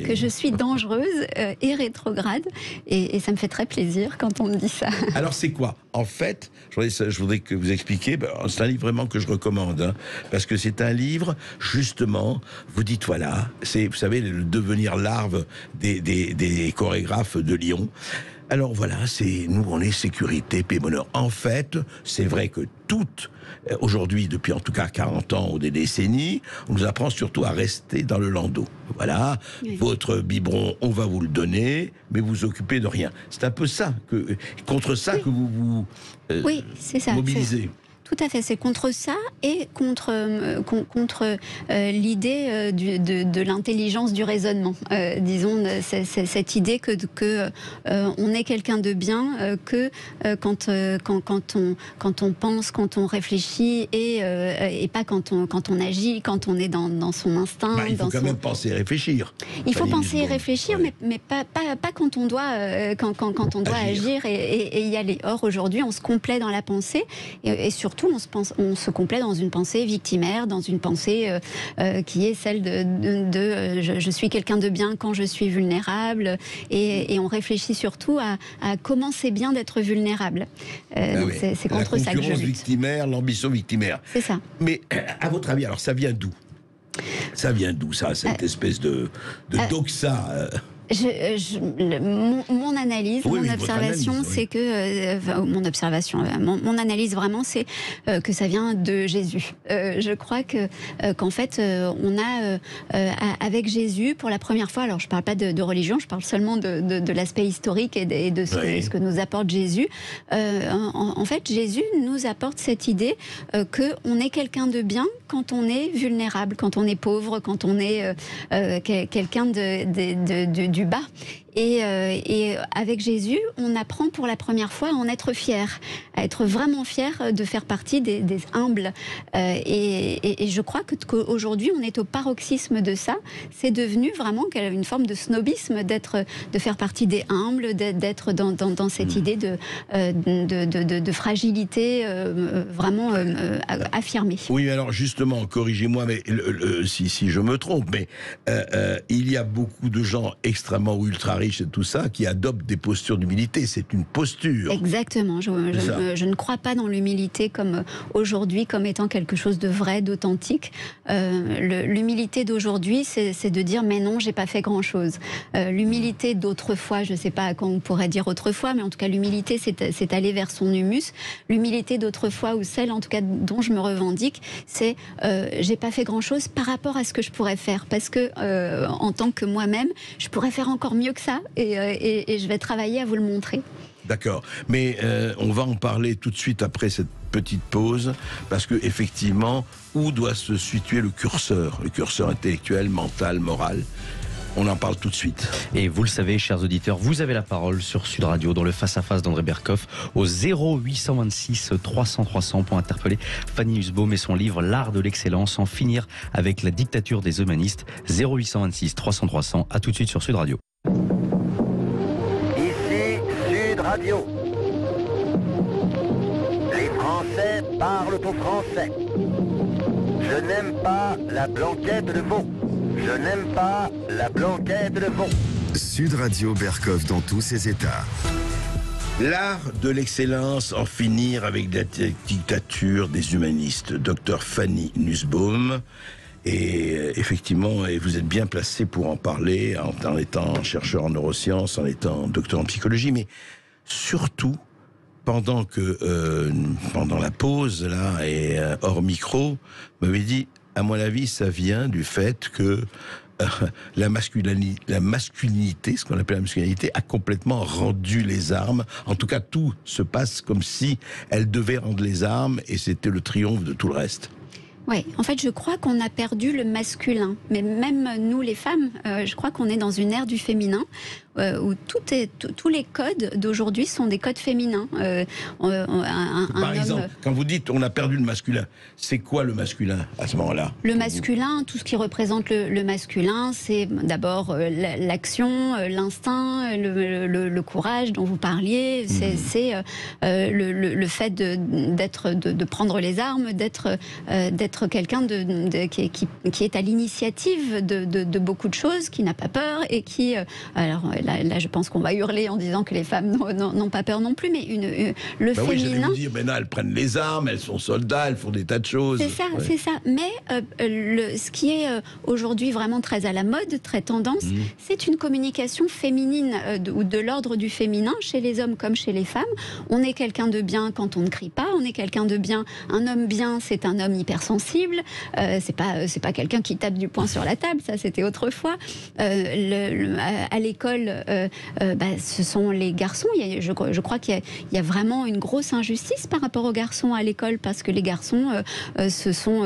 O: que je suis dangereuse et rétrograde, et ça me fait très plaisir quand on me dit ça. Alors c'est quoi? En fait, je voudrais que vous expliquiez, c'est un livre vraiment que je recommande, hein, parce que c'est un livre, justement, vous dites voilà, c'est, vous savez, le devenir larve des chorégraphes de Lyon. Alors voilà, nous on est sécurité, paix, bonheur. En fait, c'est vrai que aujourd'hui, depuis en tout cas 40 ans ou des décennies, on nous apprend surtout à rester dans le landau. Voilà, oui. Votre biberon, on va vous le donner, mais vous vous occupez de rien. C'est un peu ça, contre ça que vous oui, c'est ça,
D: mobilisez.
O: Tout à fait, c'est contre ça et contre l'idée de l'intelligence du raisonnement. Disons, cette idée que on est quelqu'un de bien, que quand on pense, quand on réfléchit et pas quand on agit, quand on est dans son instinct.
D: Il faut quand même penser et réfléchir.
O: Il faut penser et réfléchir, oui. mais pas quand on doit, quand on doit agir et y aller. Or, aujourd'hui, on se complaît dans la pensée et surtout, on se complaît dans une pensée victimaire, dans une pensée qui est celle je suis quelqu'un de bien quand je suis vulnérable, et on réfléchit surtout à comment c'est bien d'être vulnérable. Donc c'est contre ça que je lutte. La
D: concurrence victimaire, l'ambition victimaire.
O: C'est ça.
D: Mais à votre avis, alors ça vient d'où? Ça vient d'où, ça, cette espèce de doxa
O: mon analyse, mon observation, c'est que mon analyse vraiment, c'est que ça vient de Jésus. Je crois qu'en fait, on a avec Jésus pour la première fois. Alors, je parle pas de religion, je parle seulement de l'aspect historique et de ce que nous apporte Jésus. En fait, Jésus nous apporte cette idée que on est quelqu'un de bien quand on est vulnérable, quand on est pauvre, quand on est quelqu'un du bas. Et avec Jésus, on apprend pour la première fois à en être fier, à être vraiment fier de faire partie des humbles. Et je crois qu'aujourd'hui, on est au paroxysme de ça. C'est devenu vraiment une forme de snobisme de faire partie des humbles, d'être dans cette idée de fragilité vraiment affirmée.
D: Oui, alors justement, corrigez-moi mais si je me trompe, mais il y a beaucoup de gens extrêmement ultra riches et tout ça, qui adoptent des postures d'humilité. C'est une posture.
O: Exactement. Je ne crois pas dans l'humilité comme aujourd'hui, comme étant quelque chose de vrai, d'authentique. L'humilité d'aujourd'hui, c'est de dire mais non, j'ai pas fait grand-chose. L'humilité d'autrefois, je sais pas à quoi on pourrait dire autrefois, mais en tout cas l'humilité, c'est aller vers son humus. L'humilité d'autrefois, ou celle en tout cas dont je me revendique, c'est j'ai pas fait grand-chose par rapport à ce que je pourrais faire, parce que en tant que moi-même, je pourrais faire encore mieux que ça, et je vais travailler à vous le montrer.
D: D'accord, mais on va en parler tout de suite après cette petite pause, parce que effectivement, où doit se situer le curseur intellectuel, mental, moral? On en parle tout de suite.
M: Et vous le savez, chers auditeurs, vous avez la parole sur Sud Radio dans le face-à-face d'André Berkoff au 0826 300 300 pour interpeller Fanny Nussbaum et son livre L'art de l'excellence, en finir avec la dictature des humanistes. 0826 300 300. À tout de suite sur Sud Radio.
N: Ici Sud Radio. Les Français parlent au français. Je n'aime pas la blanquette de veau. Je n'aime pas la blanquette de veau.
A: Sud Radio Berkoff dans tous ses états.
D: L'art de l'excellence, en finir avec la dictature des humanistes. Docteur Fanny Nussbaum. Et effectivement, vous êtes bien placé pour en parler, en étant chercheur en neurosciences, en étant docteur en psychologie, mais surtout, pendant la pause, là, et hors micro, vous m'avez dit, à mon avis, ça vient du fait que la masculinité, ce qu'on appelle la masculinité, a complètement rendu les armes. En tout cas, tout se passe comme si elle devait rendre les armes, et c'était le triomphe de tout le reste.
O: Oui, en fait, je crois qu'on a perdu le masculin. Mais même nous, les femmes, je crois qu'on est dans une ère du féminin où tous les codes d'aujourd'hui sont des codes féminins.
D: Par exemple, quand vous dites on a perdu le masculin, c'est quoi le masculin à ce moment-là?
O: Le masculin, tout ce qui représente le masculin, c'est d'abord l'action, l'instinct, le courage dont vous parliez. C'est le fait de prendre les armes, d'être quelqu'un qui est à l'initiative de beaucoup de choses, qui n'a pas peur et qui... alors là, je pense qu'on va hurler en disant que les femmes n'ont pas peur non plus, mais le féminin... Oui, j'allais vous dire,
D: mais là, elles prennent les armes, elles sont soldats, elles font des tas de choses.
O: C'est ça, c'est ça. Mais ce qui est aujourd'hui vraiment très à la mode, très tendance, c'est une communication féminine ou de l'ordre du féminin, chez les hommes comme chez les femmes. On est quelqu'un de bien quand on ne crie pas, on est quelqu'un de bien. Un homme bien, c'est un homme hypersensible, c'est pas quelqu'un qui tape du poing sur la table, ça c'était autrefois. À l'école, ce sont les garçons. Je crois qu'il y a vraiment une grosse injustice par rapport aux garçons à l'école, parce que les garçons, ce sont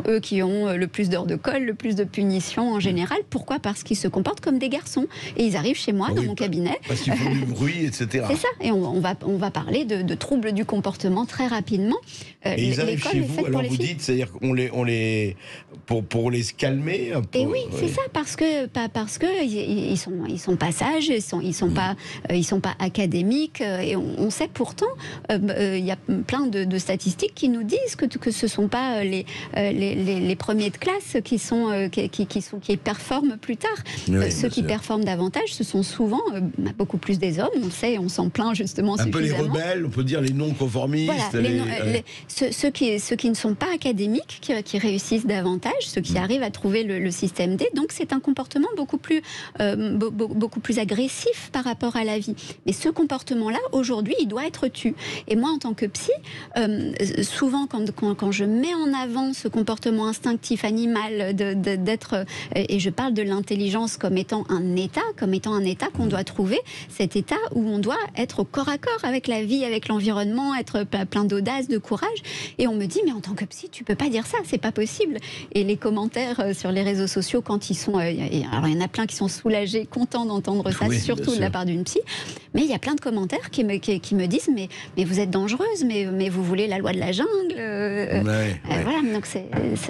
O: eux qui ont le plus d'heures de colle, le plus de punitions en général. Pourquoi? Parce qu'ils se comportent comme des garçons. Et ils arrivent chez moi, dans mon cabinet.
D: Parce qu'ils font du bruit, etc.
O: C'est ça. Et on va parler de troubles du comportement très rapidement.
D: Et ils arrivent chez vous, alors vous dites, c'est-à-dire qu'on pour les calmer un peu.
O: Et oui, c'est ça, parce que ils sont pas sages, ils sont pas académiques, et on sait pourtant, il y a plein de statistiques qui nous disent que ce sont pas les premiers de classe qui performent plus tard. Ceux qui performent davantage, ce sont souvent beaucoup plus des hommes. On s'en plaint justement
D: un
O: suffisamment.
D: Un peu les rebelles, on peut dire les non-conformistes.
O: Voilà, ceux qui ne sont pas académiques, qui réussissent davantage, ceux qui arrivent à trouver le système D. Donc c'est un comportement beaucoup plus agressif par rapport à la vie. Mais ce comportement-là, aujourd'hui, il doit être tu. Et moi, en tant que psy, souvent quand je mets en avant ce comportement instinctif, animal, d'être, et je parle de l'intelligence comme étant un état qu'on doit trouver, cet état où on doit être au corps à corps avec la vie, avec l'environnement, être plein d'audace, de courage. Et on me dit, mais en tant que psy, tu peux pas dire ça, c'est pas possible. Et les commentaires sur les réseaux sociaux, quand ils sont... alors il y en a plein qui sont soulagés, contents d'entendre ça, surtout de la part d'une psy. Mais il y a plein de commentaires qui me disent, mais vous êtes dangereuse, mais vous voulez la loi de la jungle. Voilà, donc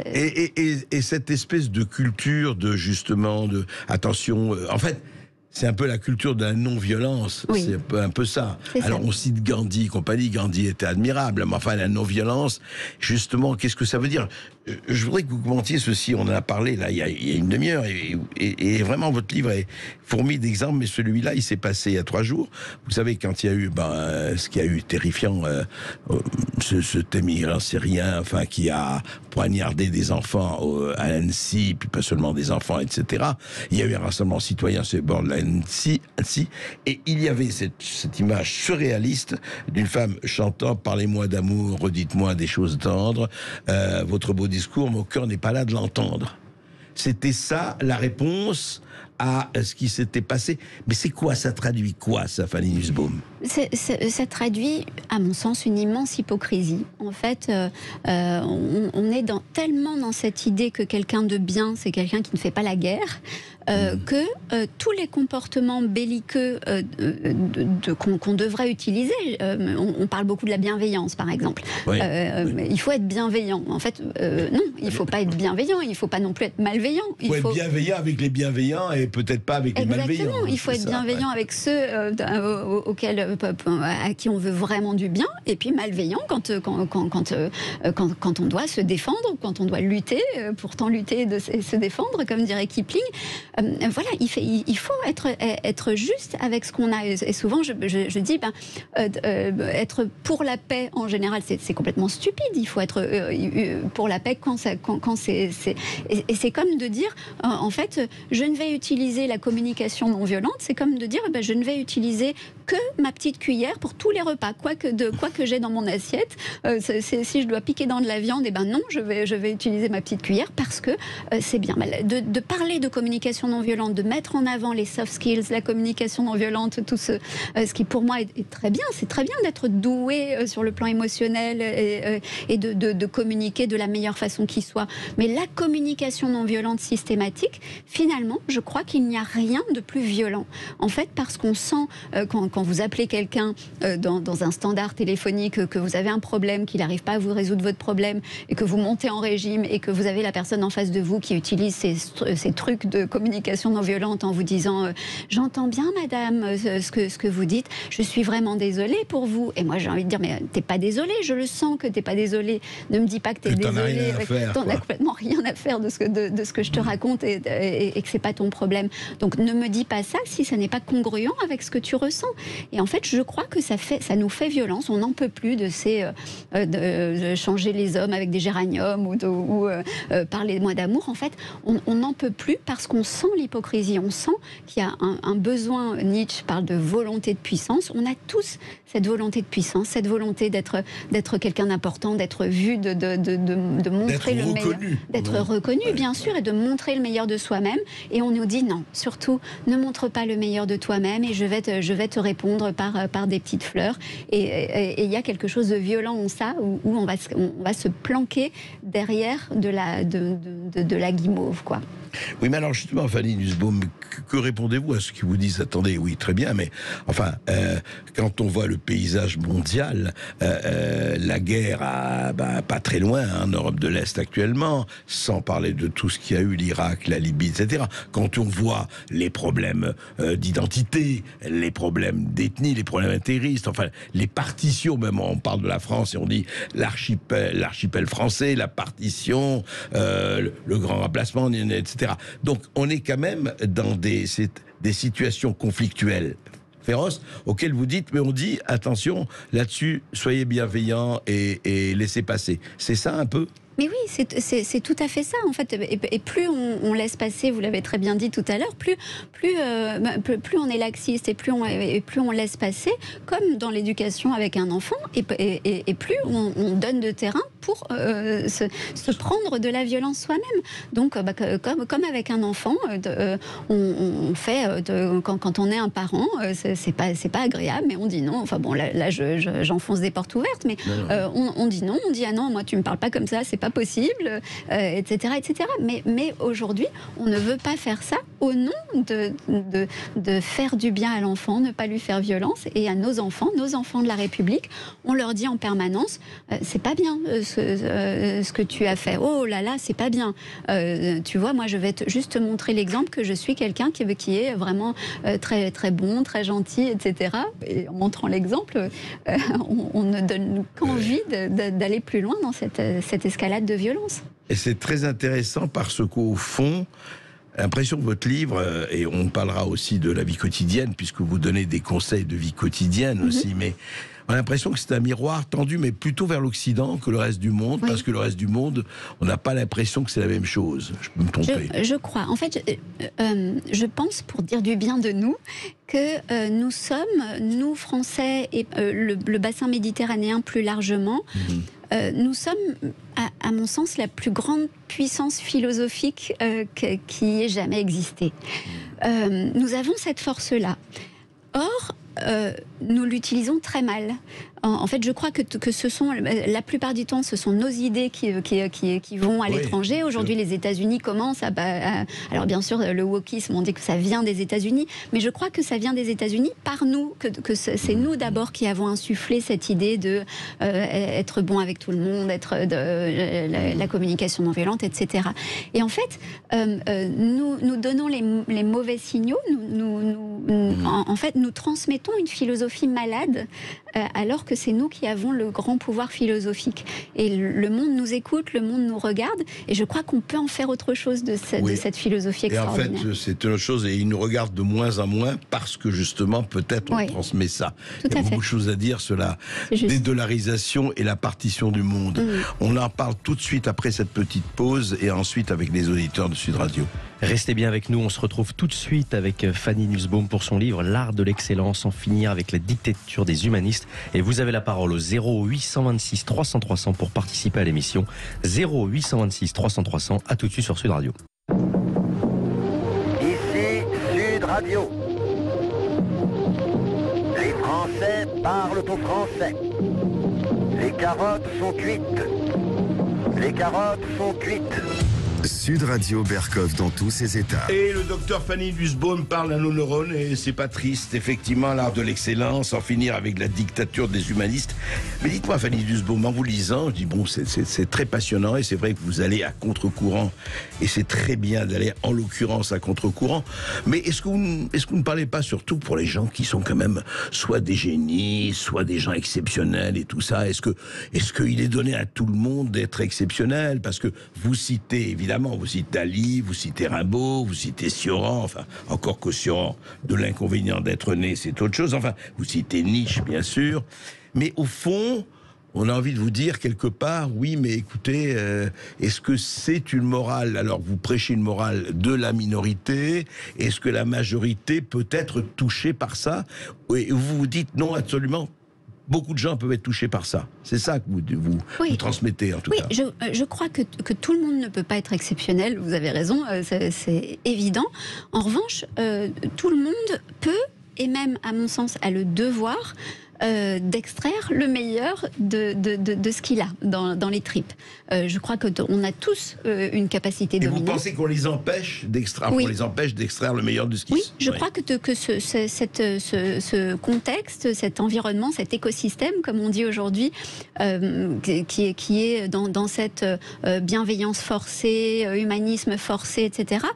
D: et cette espèce de culture de attention, en fait... C'est un peu la culture de la non-violence, c'est un peu ça. Alors on cite Gandhi et compagnie, Gandhi était admirable, mais enfin la non-violence, justement, qu'est-ce que ça veut dire? Je voudrais que vous commentiez ceci, on en a parlé là il y a une demi-heure, et vraiment votre livre est fourmi d'exemples, mais celui-là il s'est passé il y a 3 jours. Vous savez, quand il y a eu ce qui a eu terrifiant, cet émigrant syrien, enfin, qui a poignardé des enfants à Annecy, puis pas seulement des enfants, etc. Il y a eu un rassemblement citoyen sur les bords de Annecy, et il y avait cette image surréaliste d'une femme chantant « Parlez-moi d'amour, redites-moi des choses tendres, votre beau discours, mon cœur n'est pas là de l'entendre ». C'était ça la réponse à ce qui s'était passé. Mais c'est quoi, ça traduit quoi, ça, Fanny Nussbaum?
O: Ça traduit, à mon sens, une immense hypocrisie. En fait, on est tellement dans cette idée que quelqu'un de bien, c'est quelqu'un qui ne fait pas la guerre, que tous les comportements belliqueux qu'on devrait utiliser, on parle beaucoup de la bienveillance, par exemple. Il faut être bienveillant. En fait, non, il ne faut pas être bienveillant, il ne faut pas non plus être malveillant.
D: Il faut être bienveillant avec les bienveillants et peut-être pas avec les malveillants.
O: Exactement, il faut être bienveillant avec ceux à qui on veut vraiment du bien, et puis malveillant quand on doit se défendre, quand on doit lutter, pourtant lutter et se défendre, comme dirait Kipling. Voilà, il faut être juste avec ce qu'on a. Et souvent, je dis, être pour la paix, en général, c'est complètement stupide. Il faut être pour la paix quand c'est... Et c'est comme de dire, en fait, je ne vais utiliser la communication non violente, c'est comme de dire, je ne vais utiliser que ma petite cuillère pour tous les repas, quoi que j'ai dans mon assiette. Si je dois piquer dans de la viande, eh ben non, je vais utiliser ma petite cuillère parce que c'est bien. De parler de communication non violente, de mettre en avant les soft skills, la communication non violente, tout ce qui pour moi est très bien. C'est très bien d'être doué sur le plan émotionnel et de communiquer de la meilleure façon qui soit. Mais la communication non violente systématique, finalement, je crois qu'il n'y a rien de plus violent. En fait, parce qu'on sent, quand vous appelez quelqu'un dans un standard téléphonique, que vous avez un problème, qu'il n'arrive pas à vous résoudre votre problème, et que vous montez en régime, et que vous avez la personne en face de vous qui utilise ces trucs de communication non violente en vous disant « J'entends bien, madame, ce que vous dites, je suis vraiment désolée pour vous. » Et moi, j'ai envie de dire « Mais t'es pas désolée, je le sens que t'es pas désolée. Ne me dis pas que t'es désolée. T'en as complètement rien à faire de ce que je te raconte et que c'est pas ton problème. Donc ne me dis pas ça si ça n'est pas congruent avec ce que tu ressens. » Et en fait, je crois que ça nous fait violence. On n'en peut plus de changer les hommes avec des géraniums ou parler-moi d'amour. En fait, on n'en peut plus parce qu'on sent l'hypocrisie. On sent qu'il y a un besoin. Nietzsche parle de volonté de puissance. On a tous cette volonté de puissance, cette volonté d'être quelqu'un d'important, d'être vu, de montrer le meilleur, d'être reconnu, bien sûr, et de montrer le meilleur de soi-même. Et on nous dit non, surtout, ne montre pas le meilleur de toi-même et je vais te répondre par des petites fleurs. Et il y a quelque chose de violent en ça, où on va se planquer derrière de la guimauve, quoi.
D: Oui, mais alors justement, Fanny Nussbaum, que répondez-vous à ceux qui vous disent, attendez, oui, très bien, mais enfin, quand on voit le paysage mondial, la guerre pas très loin, en Europe de l'Est actuellement, sans parler de tout ce qu'il y a eu, l'Irak, la Libye, etc. Quand on voit les problèmes d'identité, les problèmes d'ethnie, les problèmes intégristes, enfin, les partitions, même on parle de la France et on dit l'archipel français, la partition, le grand remplacement, etc. Donc on est quand même dans des situations conflictuelles féroces auxquelles vous dites, mais on dit, attention, là-dessus, soyez bienveillants et laissez passer. C'est ça un peu ?
O: Mais oui, c'est tout à fait ça, en fait. Et plus on laisse passer, vous l'avez très bien dit tout à l'heure, plus on est laxiste et plus on laisse passer, comme dans l'éducation avec un enfant, et plus on donne de terrain pour se prendre de la violence soi-même. Donc, comme avec un enfant, on fait, quand on est un parent, c'est pas agréable, mais on dit non. Enfin bon, là j'enfonce des portes ouvertes, mais on dit non, on dit ah non, moi tu me parles pas comme ça, c'est pas possible, etc., etc. Mais aujourd'hui, on ne veut pas faire ça au nom de faire du bien à l'enfant, ne pas lui faire violence, et à nos enfants de la République, on leur dit en permanence, c'est pas bien ce que tu as fait. Oh là là, c'est pas bien. Tu vois, moi je vais juste te montrer l'exemple que je suis quelqu'un qui est vraiment très très bon, très gentil, etc. Et en montrant l'exemple, on ne donne qu'envie d'aller plus loin dans cette escalade de violence.
D: Et c'est très intéressant parce qu'au fond, l'impression que votre livre, et on parlera aussi de la vie quotidienne, puisque vous donnez des conseils de vie quotidienne aussi, mais on a l'impression que c'est un miroir tendu, mais plutôt vers l'Occident que le reste du monde, parce que le reste du monde, on n'a pas l'impression que c'est la même chose. Je peux me tromper.
O: Je crois. En fait, je pense, pour dire du bien de nous, que nous sommes, nous Français, et le bassin méditerranéen plus largement, nous sommes, à mon sens, la plus grande puissance philosophique qui ait jamais existé. Nous avons cette force-là. Or, nous l'utilisons très mal. En fait, je crois que ce sont, la plupart du temps, ce sont nos idées qui vont à l'étranger. Aujourd'hui, les États-Unis commencent alors bien sûr, le wokisme, on dit que ça vient des États-Unis, mais je crois que ça vient des États-Unis par nous, que c'est nous d'abord qui avons insufflé cette idée de être bon avec tout le monde, la communication non violente, etc. Et en fait, nous donnons les mauvais signaux, en fait, nous transmettons une philosophie malade, alors que c'est nous qui avons le grand pouvoir philosophique. Et le monde nous écoute, le monde nous regarde, et je crois qu'on peut en faire autre chose de cette philosophie extraordinaire.
D: Et en fait, c'est une chose, et ils nous regardent de moins en moins, parce que justement, peut-être on transmet ça. Il y a beaucoup de choses à dire sur la dédollarisation et la partition du monde. On en parle tout de suite après cette petite pause, et ensuite avec les auditeurs de Sud Radio.
M: Restez bien avec nous, on se retrouve tout de suite avec Fanny Nussbaum pour son livre L'art de l'excellence, en finir avec la dictature des humanistes. Et vous avez la parole au 0826 300 300 pour participer à l'émission. 0826 300 300, à tout de suite sur Sud Radio.
N: Ici Sud Radio. Les Français parlent au français. Les carottes sont cuites. Les carottes sont cuites.
A: Sud Radio Berkov dans tous ses états.
D: Et le docteur Fanny Nussbaum parle à nos neurones et c'est pas triste, effectivement, l'art de l'excellence, en finir avec la dictature des humanistes. Mais dites-moi, Fanny Nussbaum, en vous lisant, je dis bon, c'est très passionnant et c'est vrai que vous allez à contre-courant et c'est très bien d'aller en l'occurrence à contre-courant. Mais est-ce que vous ne parlez pas surtout pour les gens qui sont quand même soit des génies, soit des gens exceptionnels et tout ça? Est-ce qu'il est donné à tout le monde d'être exceptionnel? Parce que vous citez évidemment, vous citez Dali, vous citez Rimbaud, vous citez Sioran, enfin, encore que Sioran, de l'inconvénient d'être né, c'est autre chose. Enfin, vous citez Nietzsche, bien sûr. Mais au fond, on a envie de vous dire quelque part, oui, mais écoutez, est-ce que c'est une morale? Alors, vous prêchez une morale de la minorité. Est-ce que la majorité peut être touchée par ça? Et vous vous dites non, absolument. Beaucoup de gens peuvent être touchés par ça. C'est ça que vous transmettez, en tout cas.
O: Oui, je crois que tout le monde ne peut pas être exceptionnel. Vous avez raison, c'est évident. En revanche, tout le monde peut, et même, à mon sens, a le devoir d'extraire le meilleur de ce qu'il a dans les tripes. Je crois qu'on a tous une capacité dominante.
D: Et vous pensez qu'on les empêche d'extraire,
O: oui.
D: On les empêche d'extraire le meilleur de ce qu'ils
O: Oui, je crois que ce contexte, cet environnement, cet écosystème, comme on dit aujourd'hui, qui est dans cette bienveillance forcée, humanisme forcé, etc.,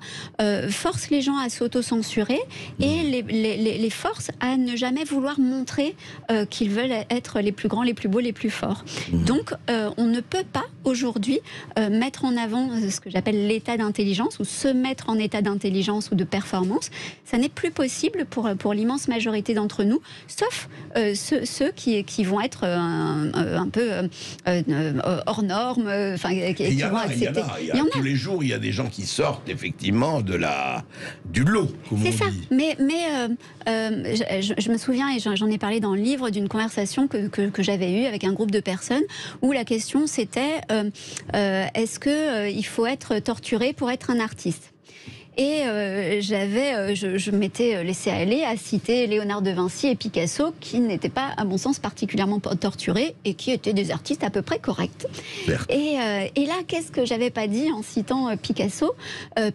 O: force les gens à s'auto-censurer et les force à ne jamais vouloir montrer qu'ils veulent être les plus grands, les plus beaux, les plus forts. Donc, on ne peut pas aujourd'hui mettre en avant ce que j'appelle l'état d'intelligence ou se mettre en état d'intelligence ou de performance. Ça n'est plus possible pour l'immense majorité d'entre nous, sauf ceux qui vont être un peu hors normes,
D: qui vont accepter. Il y en a. Tous les jours, il y a des gens qui sortent effectivement du lot, comme on dit.
O: C'est ça. Mais je me souviens, et j'en ai parlé dans le livre, d'une conversation que j'avais eue avec un groupe de personnes où la question c'était est-ce qu'il faut être torturé pour être un artiste ? Et je m'étais laissé aller à citer Léonard de Vinci et Picasso, qui n'étaient pas, à mon sens, particulièrement torturés et qui étaient des artistes à peu près corrects. Et là, qu'est-ce que j'avais pas dit en citant Picasso,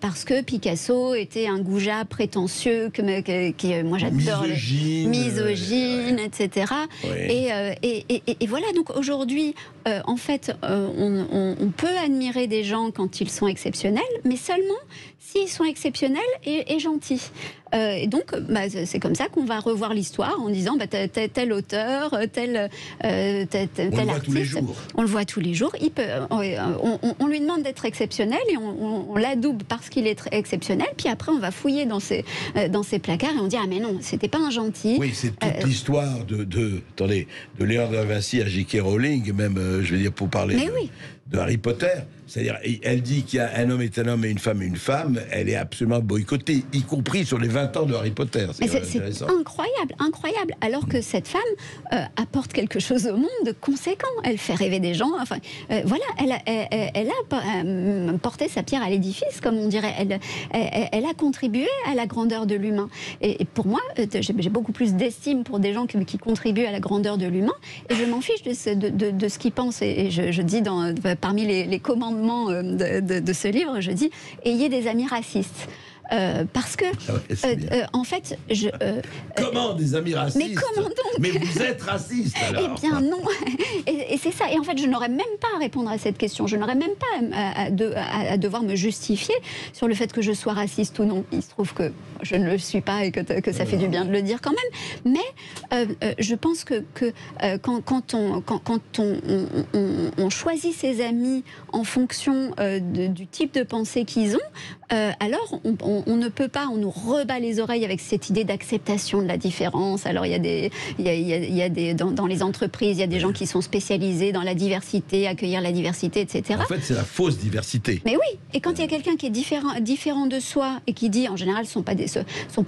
O: parce que Picasso était un goujat prétentieux, qui moi j'adore, misogyne, etc. Ouais. Et voilà, donc aujourd'hui, en fait, on peut admirer des gens quand ils sont exceptionnels, mais seulement s'ils sont exceptionnels et gentils. Et donc, c'est comme ça qu'on va revoir l'histoire en disant tel auteur, tel artiste. On le voit tous les jours. On lui demande d'être exceptionnel et on l'adoube parce qu'il est exceptionnel. Puis après, on va fouiller dans ses placards et on dit ah mais non, c'était pas un gentil.
D: Oui, c'est toute l'histoire de Léonard de Vinci à J.K. Rowling, même je veux dire pour parler de Harry Potter. C'est-à-dire, elle dit qu'il y a un homme est un homme et une femme est une femme. Elle est absolument boycottée, y compris sur les 20 ans de Harry Potter.
O: C'est incroyable, incroyable. Alors que cette femme apporte quelque chose au monde de conséquent. Elle fait rêver des gens. Enfin, voilà, elle a porté sa pierre à l'édifice, comme on dirait. Elle a contribué à la grandeur de l'humain. Et pour moi, j'ai beaucoup plus d'estime pour des gens qui contribuent à la grandeur de l'humain. Et je m'en fiche de ce qu'ils pensent. Et je dis parmi les commandements de ce livre, je dis ayez des amis racistes. Parce que, en fait,
D: comment des amis racistes?
O: Mais comment donc?
D: Mais vous êtes raciste alors?
O: Eh bien non. Et c'est ça. Et en fait, je n'aurais même pas à répondre à cette question. Je n'aurais même pas à devoir me justifier sur le fait que je sois raciste ou non. Il se trouve que je ne le suis pas et que ça fait du bien de le dire quand même. Mais je pense que quand on choisit ses amis en fonction du type de pensée qu'ils ont, alors on on ne peut pas, on nous rebat les oreilles avec cette idée d'acceptation de la différence. Alors il y a des dans les entreprises, il y a des gens qui sont spécialisés dans la diversité, accueillir la diversité, etc.
D: En fait, c'est la fausse diversité.
O: Mais oui, et quand il y a quelqu'un qui est différent de soi et qui dit, en général, sont pas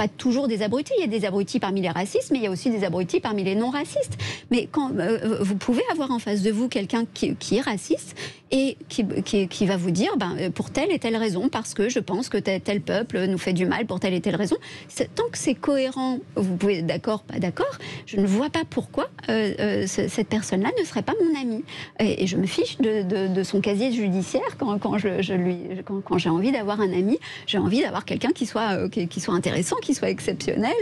O: toujours des abrutis. Il y a des abrutis parmi les racistes, mais il y a aussi des abrutis parmi les non-racistes. Mais quand vous pouvez avoir en face de vous quelqu'un qui est raciste et qui va vous dire, pour telle et telle raison, parce que je pense que tel peuple nous fait du mal pour telle et telle raison. Tant que c'est cohérent, vous pouvez être d'accord, pas d'accord, je ne vois pas pourquoi cette personne-là ne serait pas mon amie. Et je me fiche de son casier judiciaire quand j'ai envie d'avoir un ami, j'ai envie d'avoir quelqu'un qui soit intéressant, qui soit exceptionnel.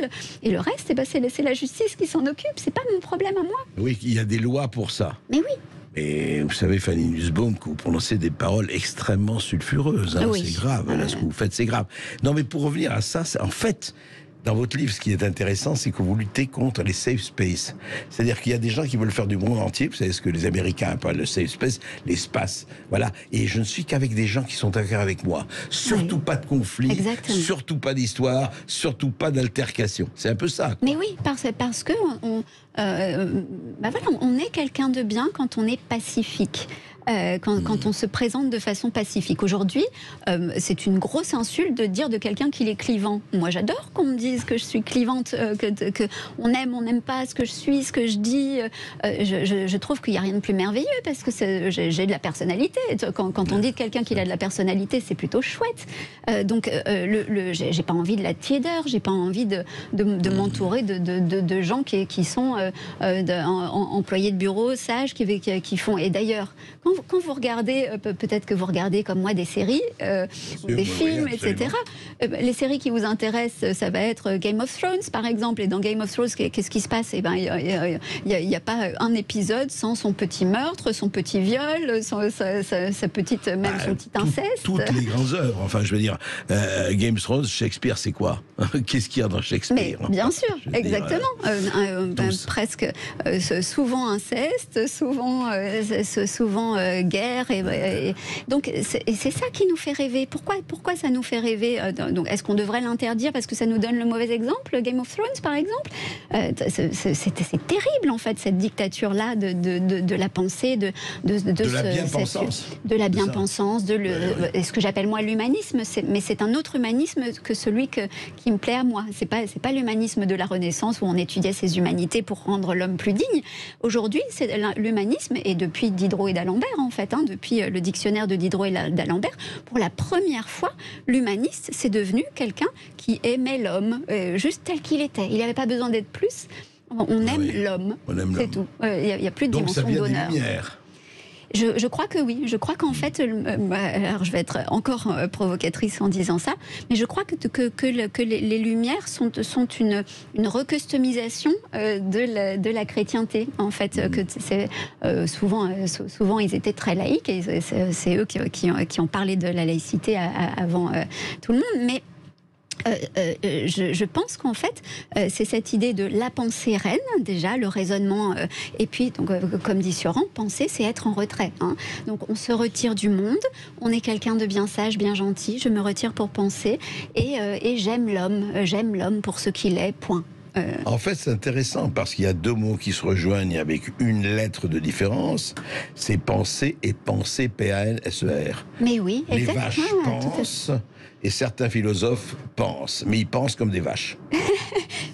O: Et le reste, c'est la justice qui s'en occupe. C'est pas mon problème à moi.
D: Oui, il y a des lois pour ça.
O: Mais oui.
D: Et vous savez, Fanny Nussbaum, que vous prononcez des paroles extrêmement sulfureuses. Hein, oui. C'est grave, là, ce que vous faites, c'est grave. Non, mais pour revenir à ça, en fait, dans votre livre, ce qui est intéressant, c'est que vous luttez contre les safe space. C'est-à-dire qu'il y a des gens qui veulent faire du monde entier. Vous savez ce que les Américains appellent le safe space, l'espace. Voilà. Et je ne suis qu'avec des gens qui sont d'accord avec moi. Surtout pas de conflit, surtout pas d'histoire, surtout pas d'altercation. C'est un peu ça, quoi.
O: Mais oui, parce que on est quelqu'un de bien quand on est pacifique. Quand on se présente de façon pacifique. Aujourd'hui, c'est une grosse insulte de dire de quelqu'un qu'il est clivant. Moi, j'adore qu'on me dise que je suis clivante, que on n'aime pas ce que je suis, ce que je dis. Je trouve qu'il n'y a rien de plus merveilleux parce que j'ai de la personnalité. Quand on dit de quelqu'un qu'il a de la personnalité, c'est plutôt chouette. Donc, j'ai pas envie de la tiédeur, j'ai pas envie de m'entourer de gens qui sont employés de bureau, sages, qui font... Et d'ailleurs, quand vous regardez, peut-être que vous regardez comme moi des séries, des films, etc. Les séries qui vous intéressent, ça va être Game of Thrones, par exemple. Et dans Game of Thrones, qu'est-ce qui se passe? Eh ben, il n'y a pas un épisode sans son petit meurtre, son petit viol, sa petite, même son petit inceste.
D: Toutes les grandes œuvres. Enfin, je veux dire, Game of Thrones, Shakespeare, c'est quoi? Qu'est-ce qu'il y a dans Shakespeare?
O: Mais bien sûr, exactement. Presque souvent inceste, souvent guerre. Donc, c'est ça qui nous fait rêver. Pourquoi ça nous fait rêver? Donc, est-ce qu'on devrait l'interdire parce que ça nous donne le mauvais exemple, Game of Thrones, par exemple? C'est terrible, en fait, cette dictature-là de la pensée, de
D: la bien-pensance.
O: De la bien-pensance, ce que j'appelle, moi, l'humanisme. Mais c'est un autre humanisme que celui qui me plaît à moi. C'est pas l'humanisme de la Renaissance où on étudiait ces humanités pour rendre l'homme plus digne. Aujourd'hui, c'est l'humanisme, et depuis Diderot et d'Alembert, en fait, depuis le dictionnaire de Diderot et d'Alembert, pour la première fois, l'humaniste, c'est devenu quelqu'un qui aimait l'homme, juste tel qu'il était. Il n'avait pas besoin d'être plus. On aime l'homme, c'est tout. Il n'y a plus de dimension d'honneur.
D: Donc ça vient des Lumières.
O: Je crois que oui. Je crois qu'en fait, alors je vais être encore provocatrice en disant ça, mais je crois que les Lumières sont une recustomisation de la chrétienté. En fait, que c'est souvent ils étaient très laïques et c'est eux qui ont parlé de la laïcité avant tout le monde, mais je pense qu'en fait, c'est cette idée de la pensée reine, déjà, le raisonnement, et puis, donc, comme dit Sioran, penser, c'est être en retrait. Donc, on se retire du monde, on est quelqu'un de bien sage, bien gentil, je me retire pour penser, et j'aime l'homme pour ce qu'il est, point.
D: En fait, c'est intéressant parce qu'il y a deux mots qui se rejoignent avec une lettre de différence. C'est penser et penser, P-A-N-S-E-R.
O: Mais oui, exactement.
D: Les vaches pensent et certains philosophes pensent, mais ils pensent comme des vaches.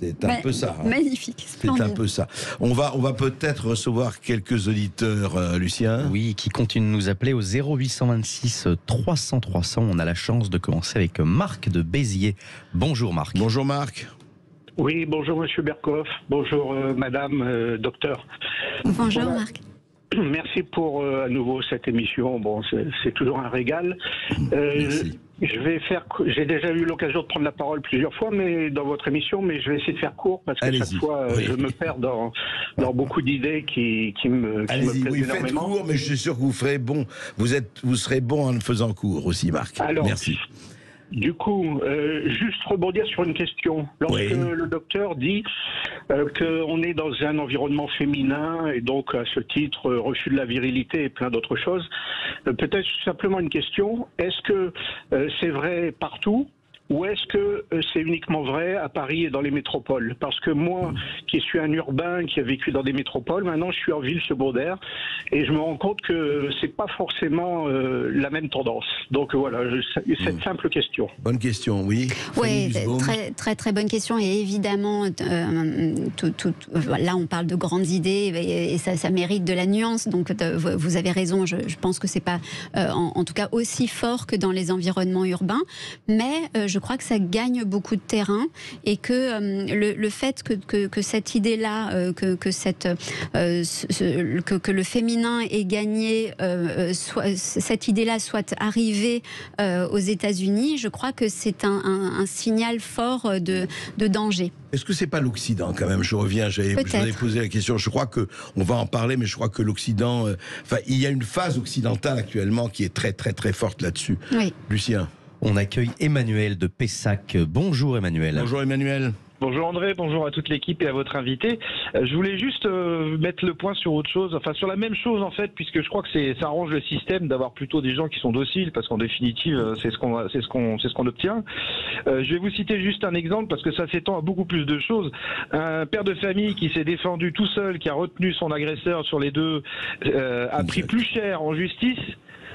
D: C'est un peu ça.
O: Magnifique, splendide.
D: C'est un peu ça. On va peut-être recevoir quelques auditeurs, Lucien.
M: Oui, qui continuent de nous appeler au 0826 300 300. On a la chance de commencer avec Marc de Béziers. Bonjour Marc.
D: Bonjour Marc.
P: Oui, bonjour Monsieur Berkoff, bonjour Madame Docteur.
O: Bonjour Marc.
P: Merci pour à nouveau cette émission. Bon, c'est toujours un régal.
D: Merci.
P: J'ai déjà eu l'occasion de prendre la parole plusieurs fois, mais dans votre émission, mais je vais essayer de faire court parce que chaque fois je me perds dans beaucoup d'idées qui me plaisent énormément.
D: Faites court, mais je suis sûr que vous ferez bon. Vous serez bon en faisant court aussi, Marc.
P: Alors,
D: merci.
P: Du coup, juste rebondir sur une question. Lorsque le docteur dit qu'on est dans un environnement féminin et donc à ce titre refus de la virilité et plein d'autres choses, peut-être simplement une question. Est-ce que c'est vrai partout ou est-ce que c'est uniquement vrai à Paris et dans les métropoles? Parce que moi, qui suis un urbain, qui a vécu dans des métropoles, maintenant je suis en ville secondaire et je me rends compte que c'est pas forcément la même tendance. Donc voilà, cette simple question.
D: Bonne question, oui.
O: Oui, très très bonne question, et évidemment, là on parle de grandes idées et ça mérite de la nuance, donc vous avez raison, je pense que c'est pas en tout cas aussi fort que dans les environnements urbains, mais je crois que ça gagne beaucoup de terrain et que le fait que cette idée-là, que le féminin ait gagné, cette idée-là soit arrivée aux États-Unis, je crois que c'est un signal fort de danger.
D: Est-ce que c'est pas l'Occident quand même? Je reviens, j'avais posé la question. Je crois que on va en parler, mais je crois que l'Occident, il y a une phase occidentale actuellement qui est très très très forte là-dessus.
O: Oui.
D: Lucien.
M: On accueille Emmanuel de Pessac. Bonjour Emmanuel.
D: Bonjour Emmanuel.
Q: Bonjour André, bonjour à toute l'équipe et à votre invité. Je voulais juste mettre le point sur autre chose, enfin sur la même chose en fait, puisque je crois que ça arrange le système d'avoir plutôt des gens qui sont dociles, parce qu'en définitive c'est ce qu'on obtient. Je vais vous citer juste un exemple parce que ça s'étend à beaucoup plus de choses. Un père de famille qui s'est défendu tout seul, qui a retenu son agresseur sur les deux, a pris plus cher en justice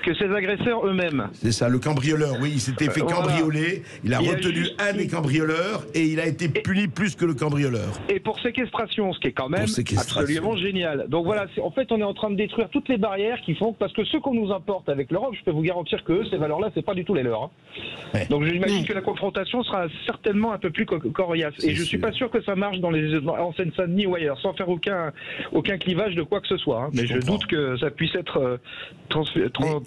Q: que ses agresseurs eux-mêmes.
D: C'est ça, le cambrioleur, oui, il s'était fait cambrioler, il a retenu un des cambrioleurs et il a été puni plus que le cambrioleur.
Q: Et pour séquestration, ce qui est quand même absolument génial. Donc voilà, en fait on est en train de détruire toutes les barrières qui font, parce que ce qu'on nous importe avec l'Europe, je peux vous garantir que ces valeurs-là, c'est pas du tout les leurs. Hein. Ouais. Donc j'imagine que la confrontation sera certainement un peu plus coriace. Et je suis pas sûr que ça marche en Seine-Saint-Denis ou ailleurs, sans faire aucun clivage de quoi que ce soit. Hein. Mais je doute que ça puisse être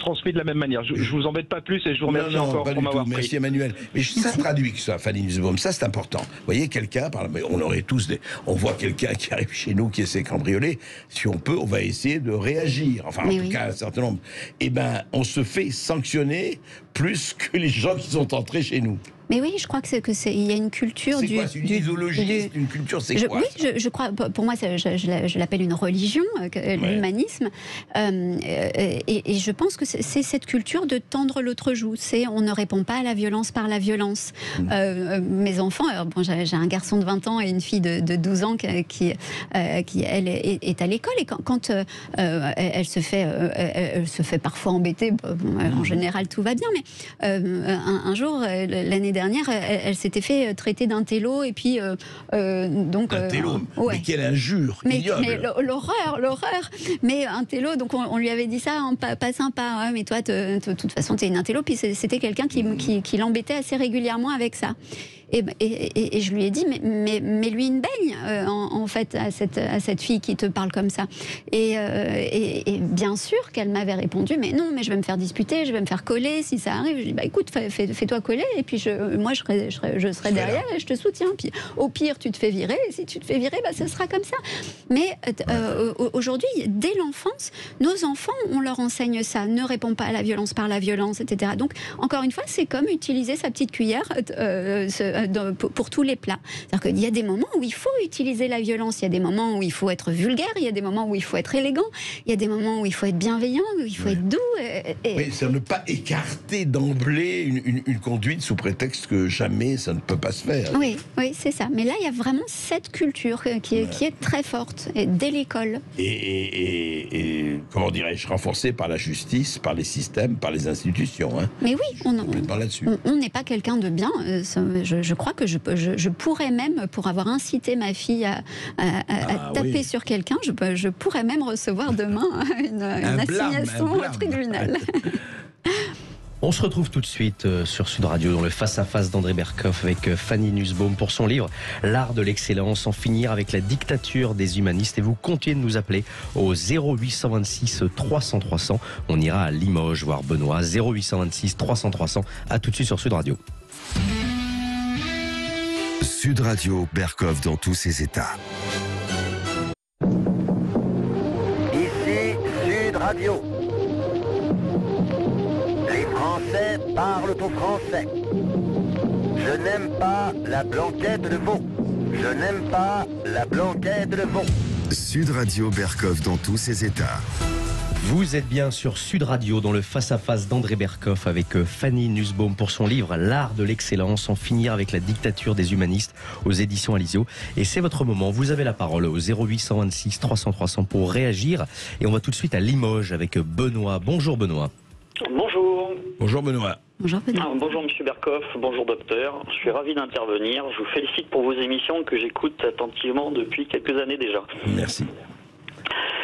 Q: transmis de la même manière. Je vous embête pas plus et je vous remercie encore pour m'avoir pris.
D: Merci Emmanuel. Mais ça traduit que ça, Fanny Nussbaum, ça c'est important. Vous voyez, quelqu'un, on voit quelqu'un qui arrive chez nous qui essaie de cambrioler, si on peut, on va essayer de réagir. Enfin, en tout cas, un certain nombre. Eh ben, on se fait sanctionner plus que les gens qui sont entrés chez nous.
O: Mais oui, je crois il y a une culture
D: c'est quoi, c'est une idéologie, une culture, c'est quoi?
O: Oui, je crois, pour moi, je l'appelle une religion, l'humanisme. Et je pense que c'est cette culture de tendre l'autre joue. On ne répond pas à la violence par la violence. Mes enfants, j'ai un garçon de 20 ans et une fille de 12 ans qui elle, est à l'école. Et quand elle se fait parfois embêter, en général, tout va bien. Mais un jour, l'année dernière, elle s'était fait traiter d'intello et puis donc
D: intello, mais quelle injure,
O: mais l'horreur. Mais intello, donc on lui avait dit ça, pas sympa. Ouais, mais toi, de toute façon, t'es une intello. Puis c'était quelqu'un qui l'embêtait assez régulièrement avec ça. Et je lui ai dit, mais lui une baigne, en fait, à cette fille qui te parle comme ça. Et bien sûr qu'elle m'avait répondu, mais non, mais je vais me faire disputer, je vais me faire coller si ça arrive. Je lui ai dit, écoute, fais-toi coller, et puis moi, je serai derrière et je te soutiens. Puis au pire, tu te fais virer, et si tu te fais virer, ce sera comme ça. Mais aujourd'hui, dès l'enfance, nos enfants, on leur enseigne ça. Ne réponds pas à la violence par la violence, etc. Donc, encore une fois, c'est comme utiliser sa petite cuillère pour tous les plats. C'est-à-dire qu'il y a des moments où il faut utiliser la violence, il y a des moments où il faut être vulgaire, il y a des moments où il faut être élégant, il y a des moments où il faut être bienveillant, où il faut être doux.
D: Oui, c'est ne pas écarter d'emblée une conduite sous prétexte que jamais ça ne peut pas se faire.
O: Oui, c'est ça. Mais là, il y a vraiment cette culture qui est très forte, et dès l'école.
D: Et comment dirais-je, renforcée par la justice, par les systèmes, par les institutions. Hein.
O: Mais oui, on n'est pas quelqu'un de bien. Je crois que je pourrais même, pour avoir incité ma fille à taper sur quelqu'un, je pourrais même recevoir demain une assignation au tribunal.
M: On se retrouve tout de suite sur Sud Radio dans le face-à-face d'André Berkoff avec Fanny Nussbaum pour son livre L'art de l'excellence, en finir avec la dictature des humanistes. Et vous continuez de nous appeler au 0826 300 300. On ira à Limoges voir Benoît. 0826 300 300. À tout de suite sur Sud Radio.
A: Sud Radio, Berkoff dans tous ses états.
N: Ici Sud Radio. Les Français parlent au français. Je n'aime pas la blanquette de veau. Je n'aime pas la blanquette de veau.
A: Sud Radio, Berkoff dans tous ses états.
M: Vous êtes bien sur Sud Radio dans le face-à-face d'André Berkoff avec Fanny Nussbaum pour son livre L'art de l'excellence, en finir avec la dictature des humanistes aux éditions Alizio. Et c'est votre moment, vous avez la parole au 0826 300 300 pour réagir. Et on va tout de suite à Limoges avec Benoît. Bonjour Benoît.
R: Bonjour.
D: Bonjour Benoît.
O: Bonjour Benoît.
R: Bonjour Monsieur Berkoff, bonjour docteur. Je suis ravi d'intervenir. Je vous félicite pour vos émissions que j'écoute attentivement depuis quelques années déjà.
D: Merci.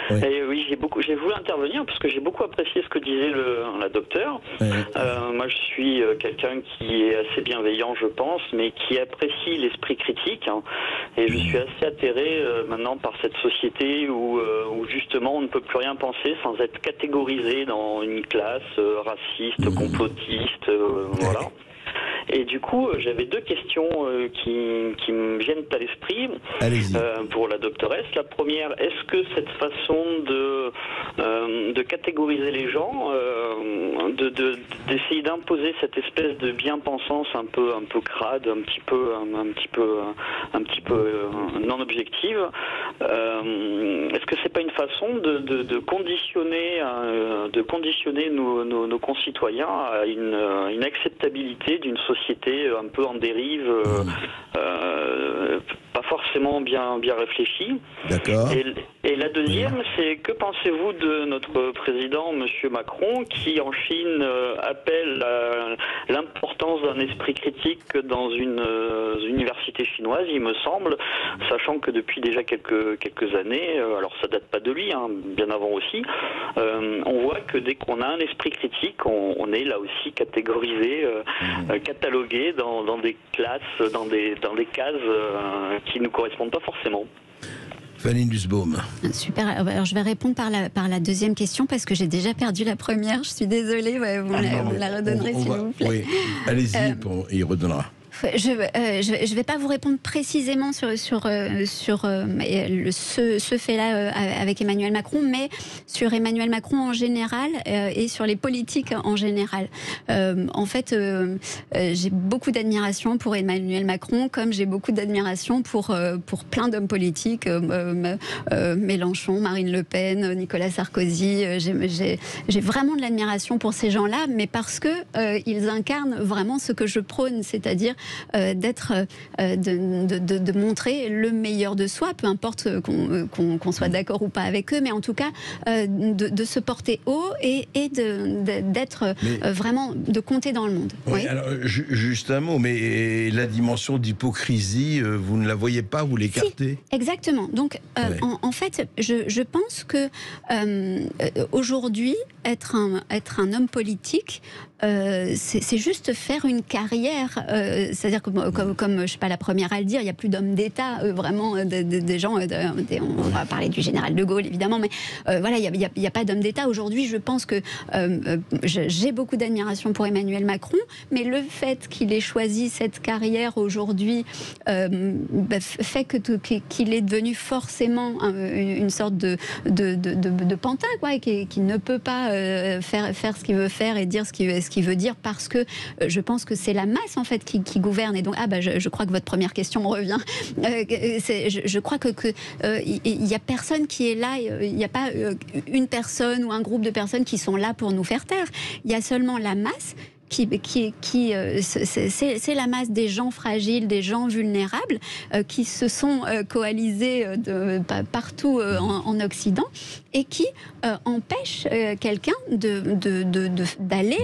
R: Oui. Et oui, j'ai voulu intervenir parce que j'ai beaucoup apprécié ce que disait la docteure. Oui. Moi, je suis quelqu'un qui est assez bienveillant, je pense, mais qui apprécie l'esprit critique. Hein, et je suis assez atterré maintenant par cette société où justement on ne peut plus rien penser sans être catégorisé dans une classe raciste, complotiste, voilà. Et du coup, j'avais deux questions qui me viennent à l'esprit pour la doctoresse. La première, est-ce que cette façon de catégoriser les gens, d'essayer d'imposer cette espèce de bien-pensance un peu crade, un petit peu non objective, est-ce que c'est pas une façon de conditionner nos concitoyens à une acceptabilité d'une société un peu en dérive, pas forcément bien réfléchie.
D: D'accord.
R: Et la deuxième, c'est que pensez-vous de notre président, Monsieur Macron, qui en Chine appelle à l'importance d'un esprit critique dans une université chinoise, il me semble, sachant que depuis déjà quelques années, alors ça date pas de lui, hein, bien avant aussi, on voit que dès qu'on a un esprit critique, on est là aussi catégorisé, catalogué dans des classes, dans des cases qui ne correspondent pas forcément.
D: Fanny Nussbaum.
O: Super. Alors, je vais répondre par la deuxième question parce que j'ai déjà perdu la première. Je suis désolée. Vous la redonnerez s'il vous plaît.
D: Oui, allez-y, il redonnera.
O: Je vais pas vous répondre précisément sur ce fait-là avec Emmanuel Macron, mais sur Emmanuel Macron en général et sur les politiques en général. En fait, j'ai beaucoup d'admiration pour Emmanuel Macron, comme j'ai beaucoup d'admiration pour plein d'hommes politiques, Mélenchon, Marine Le Pen, Nicolas Sarkozy. J'ai vraiment de l'admiration pour ces gens-là, mais parce que ils incarnent vraiment ce que je prône, c'est-à-dire de montrer le meilleur de soi, peu importe qu'on soit d'accord ou pas avec eux, mais en tout cas de se porter haut et d'être vraiment, de compter dans le monde.
D: Oui. Alors, juste un mot, mais la dimension d'hypocrisie, vous ne la voyez pas, vous l'écartez?
O: Si, exactement. Donc, en fait, je pense que aujourd'hui, être un homme politique, c'est juste faire une carrière. C'est-à-dire que, comme je ne suis pas la première à le dire, il n'y a plus d'hommes d'État, vraiment, des gens. On va parler du général de Gaulle, évidemment, mais voilà, il n'y a pas d'hommes d'État. Aujourd'hui, je pense que j'ai beaucoup d'admiration pour Emmanuel Macron, mais le fait qu'il ait choisi cette carrière aujourd'hui fait qu'il est devenu forcément une sorte de pantin, quoi, et qu'il ne peut pas faire ce qu'il veut faire et dire ce qu'il veut dire, parce que je pense que c'est la masse en fait qui gouverne. Et donc je crois que votre première question me revient. Je crois que il y a personne qui est là, il n'y a pas une personne ou un groupe de personnes qui sont là pour nous faire taire. Il y a seulement la masse. C'est la masse des gens fragiles, des gens vulnérables qui se sont coalisés partout en Occident et qui empêchent quelqu'un d'aller,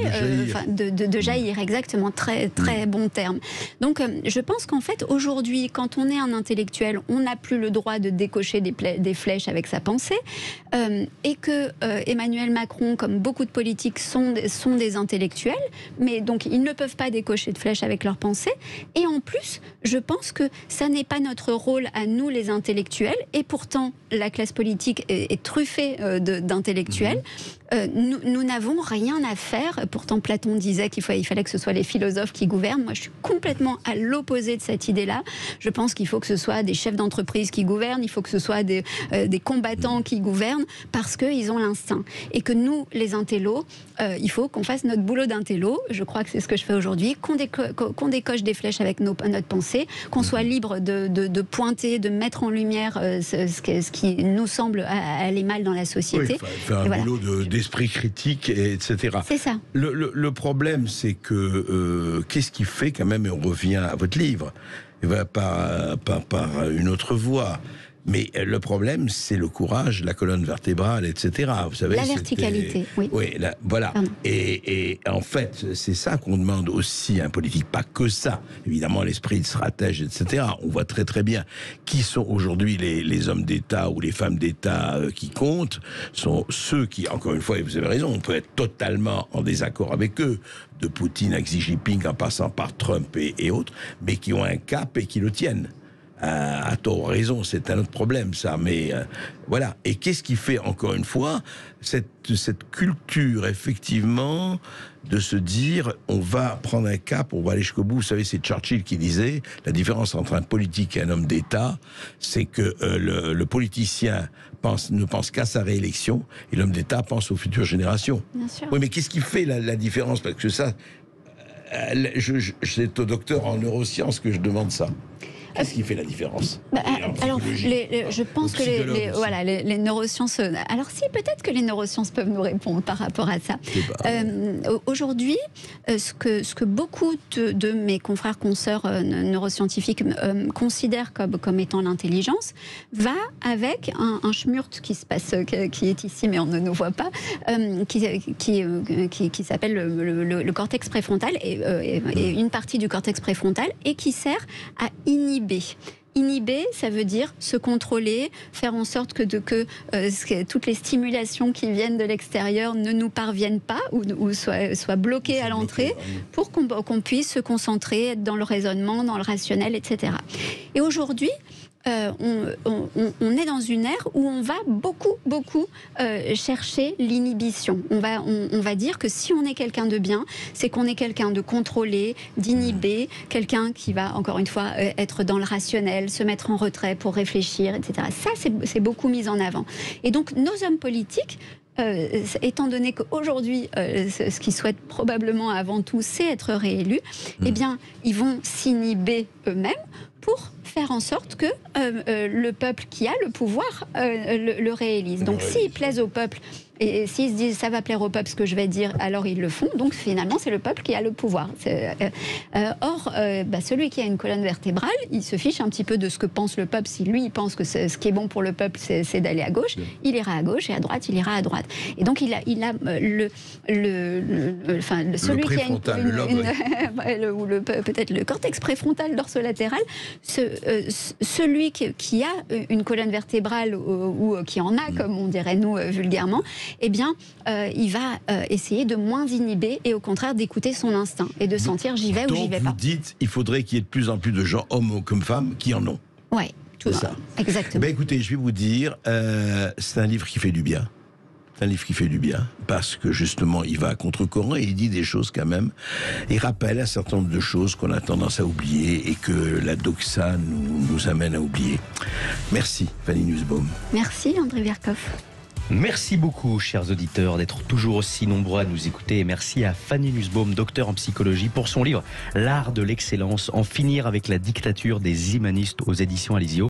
O: de jaillir, exactement, très bon terme. Donc je pense qu'en fait aujourd'hui, quand on est un intellectuel, on n'a plus le droit de décocher des flèches avec sa pensée, et que Emmanuel Macron, comme beaucoup de politiques, sont des intellectuels, mais donc ils ne peuvent pas décocher de flèches avec leurs pensées. Et en plus, je pense que ça n'est pas notre rôle à nous, les intellectuels, et pourtant la classe politique est truffée d'intellectuels. Nous n'avons rien à faire. Pourtant, Platon disait qu'il fallait que ce soit les philosophes qui gouvernent. Moi, je suis complètement à l'opposé de cette idée-là. Je pense qu'il faut que ce soit des chefs d'entreprise qui gouvernent, il faut que ce soit des combattants qui gouvernent, parce qu'ils ont l'instinct. Et que nous, les intellos, il faut qu'on fasse notre boulot d'intello. je crois que c'est ce que je fais aujourd'hui, qu'on décoche des flèches avec notre pensée, qu'on soit libre de pointer, de mettre en lumière ce qui nous semble aller mal dans la société.
D: Oui, faire un boulot d'esprit critique, etc.
O: C'est ça.
D: Le problème, c'est que qu'est-ce qui fait quand même, et on revient à votre livre, par une autre voie. Mais le problème, c'est le courage, la colonne vertébrale, etc. Vous savez,
O: la verticalité, oui.
D: Oui, voilà. Et en fait, c'est ça qu'on demande aussi à un politique. Pas que ça. Évidemment, l'esprit de stratège, etc. On voit très très bien qui sont aujourd'hui les hommes d'État ou les femmes d'État qui comptent. Sont ceux qui, encore une fois, et vous avez raison, on peut être totalement en désaccord avec eux, de Poutine à Xi Jinping en passant par Trump et autres, mais qui ont un cap et qui le tiennent. À tort, raison, c'est un autre problème, ça. Mais voilà. Et qu'est-ce qui fait, encore une fois, cette culture, effectivement, de se dire, on va prendre un cap, on va aller jusqu'au bout. Vous savez, c'est Churchill qui disait, la différence entre un politique et un homme d'État, c'est que le politicien ne pense qu'à sa réélection, et l'homme d'État pense aux futures générations.
O: Bien sûr.
D: Oui, mais qu'est-ce qui fait la différence? Parce que ça, c'est au docteur en neurosciences que je demande ça. Qu'est-ce qui fait la différence?
O: Alors, je pense que les neurosciences... Alors si, peut-être que les neurosciences peuvent nous répondre par rapport à ça. Aujourd'hui, ce que beaucoup de mes confrères, consoeurs neuroscientifiques considèrent comme étant l'intelligence, va avec un schmurt qui se passe, qui est ici, mais on ne nous voit pas, qui s'appelle le cortex préfrontal, et une partie du cortex préfrontal, et qui sert à inhiber. Inhiber, ça veut dire se contrôler, faire en sorte que toutes les stimulations qui viennent de l'extérieur ne nous parviennent pas ou soient bloquées à l'entrée pour qu'on puisse se concentrer, être dans le raisonnement, dans le rationnel, etc. Et aujourd'hui, on est dans une ère où on va beaucoup chercher l'inhibition. On va dire que si on est quelqu'un de bien, c'est qu'on est quelqu'un de contrôlé, d'inhibé, quelqu'un qui va, encore une fois, être dans le rationnel, se mettre en retrait pour réfléchir, etc. Ça, c'est beaucoup mis en avant. Et donc, nos hommes politiques, étant donné qu'aujourd'hui, ce qu'ils souhaitent probablement avant tout, c'est être réélus, eh bien, ils vont s'inhiber eux-mêmes pour faire en sorte que le peuple qui a le pouvoir le réélise. Donc s'ils plaisent au peuple, et s'ils se disent ça va plaire au peuple ce que je vais dire, alors ils le font. Donc finalement c'est le peuple qui a le pouvoir. Or celui qui a une colonne vertébrale, il se fiche un petit peu de ce que pense le peuple. Si lui il pense que ce qui est bon pour le peuple c'est d'aller à gauche, il ira à gauche, et à droite il ira à droite. Et donc il a celui qui a peut-être le cortex préfrontal dorsolatéral, celui qui a une colonne vertébrale ou qui en a, comme on dirait nous vulgairement, eh bien, il va essayer de moins inhiber et au contraire d'écouter son instinct et de sentir j'y vais ou j'y vais pas.
D: Vous dites il faudrait qu'il y ait de plus en plus de gens, hommes comme femmes, qui en ont.
O: Ouais, tout ça. Exactement.
D: Écoutez, je vais vous dire, c'est un livre qui fait du bien. C'est un livre qui fait du bien, parce que justement, il va à contre-courant et il dit des choses quand même. Il rappelle un certain nombre de choses qu'on a tendance à oublier et que la doxa nous amène à oublier. Merci, Fanny Nussbaum.
O: Merci, André Berkoff.
M: Merci beaucoup, chers auditeurs, d'être toujours aussi nombreux à nous écouter. Et merci à Fanny Nussbaum, docteur en psychologie, pour son livre « L'art de l'excellence, en finir avec la dictature des humanistes » aux éditions Alizio.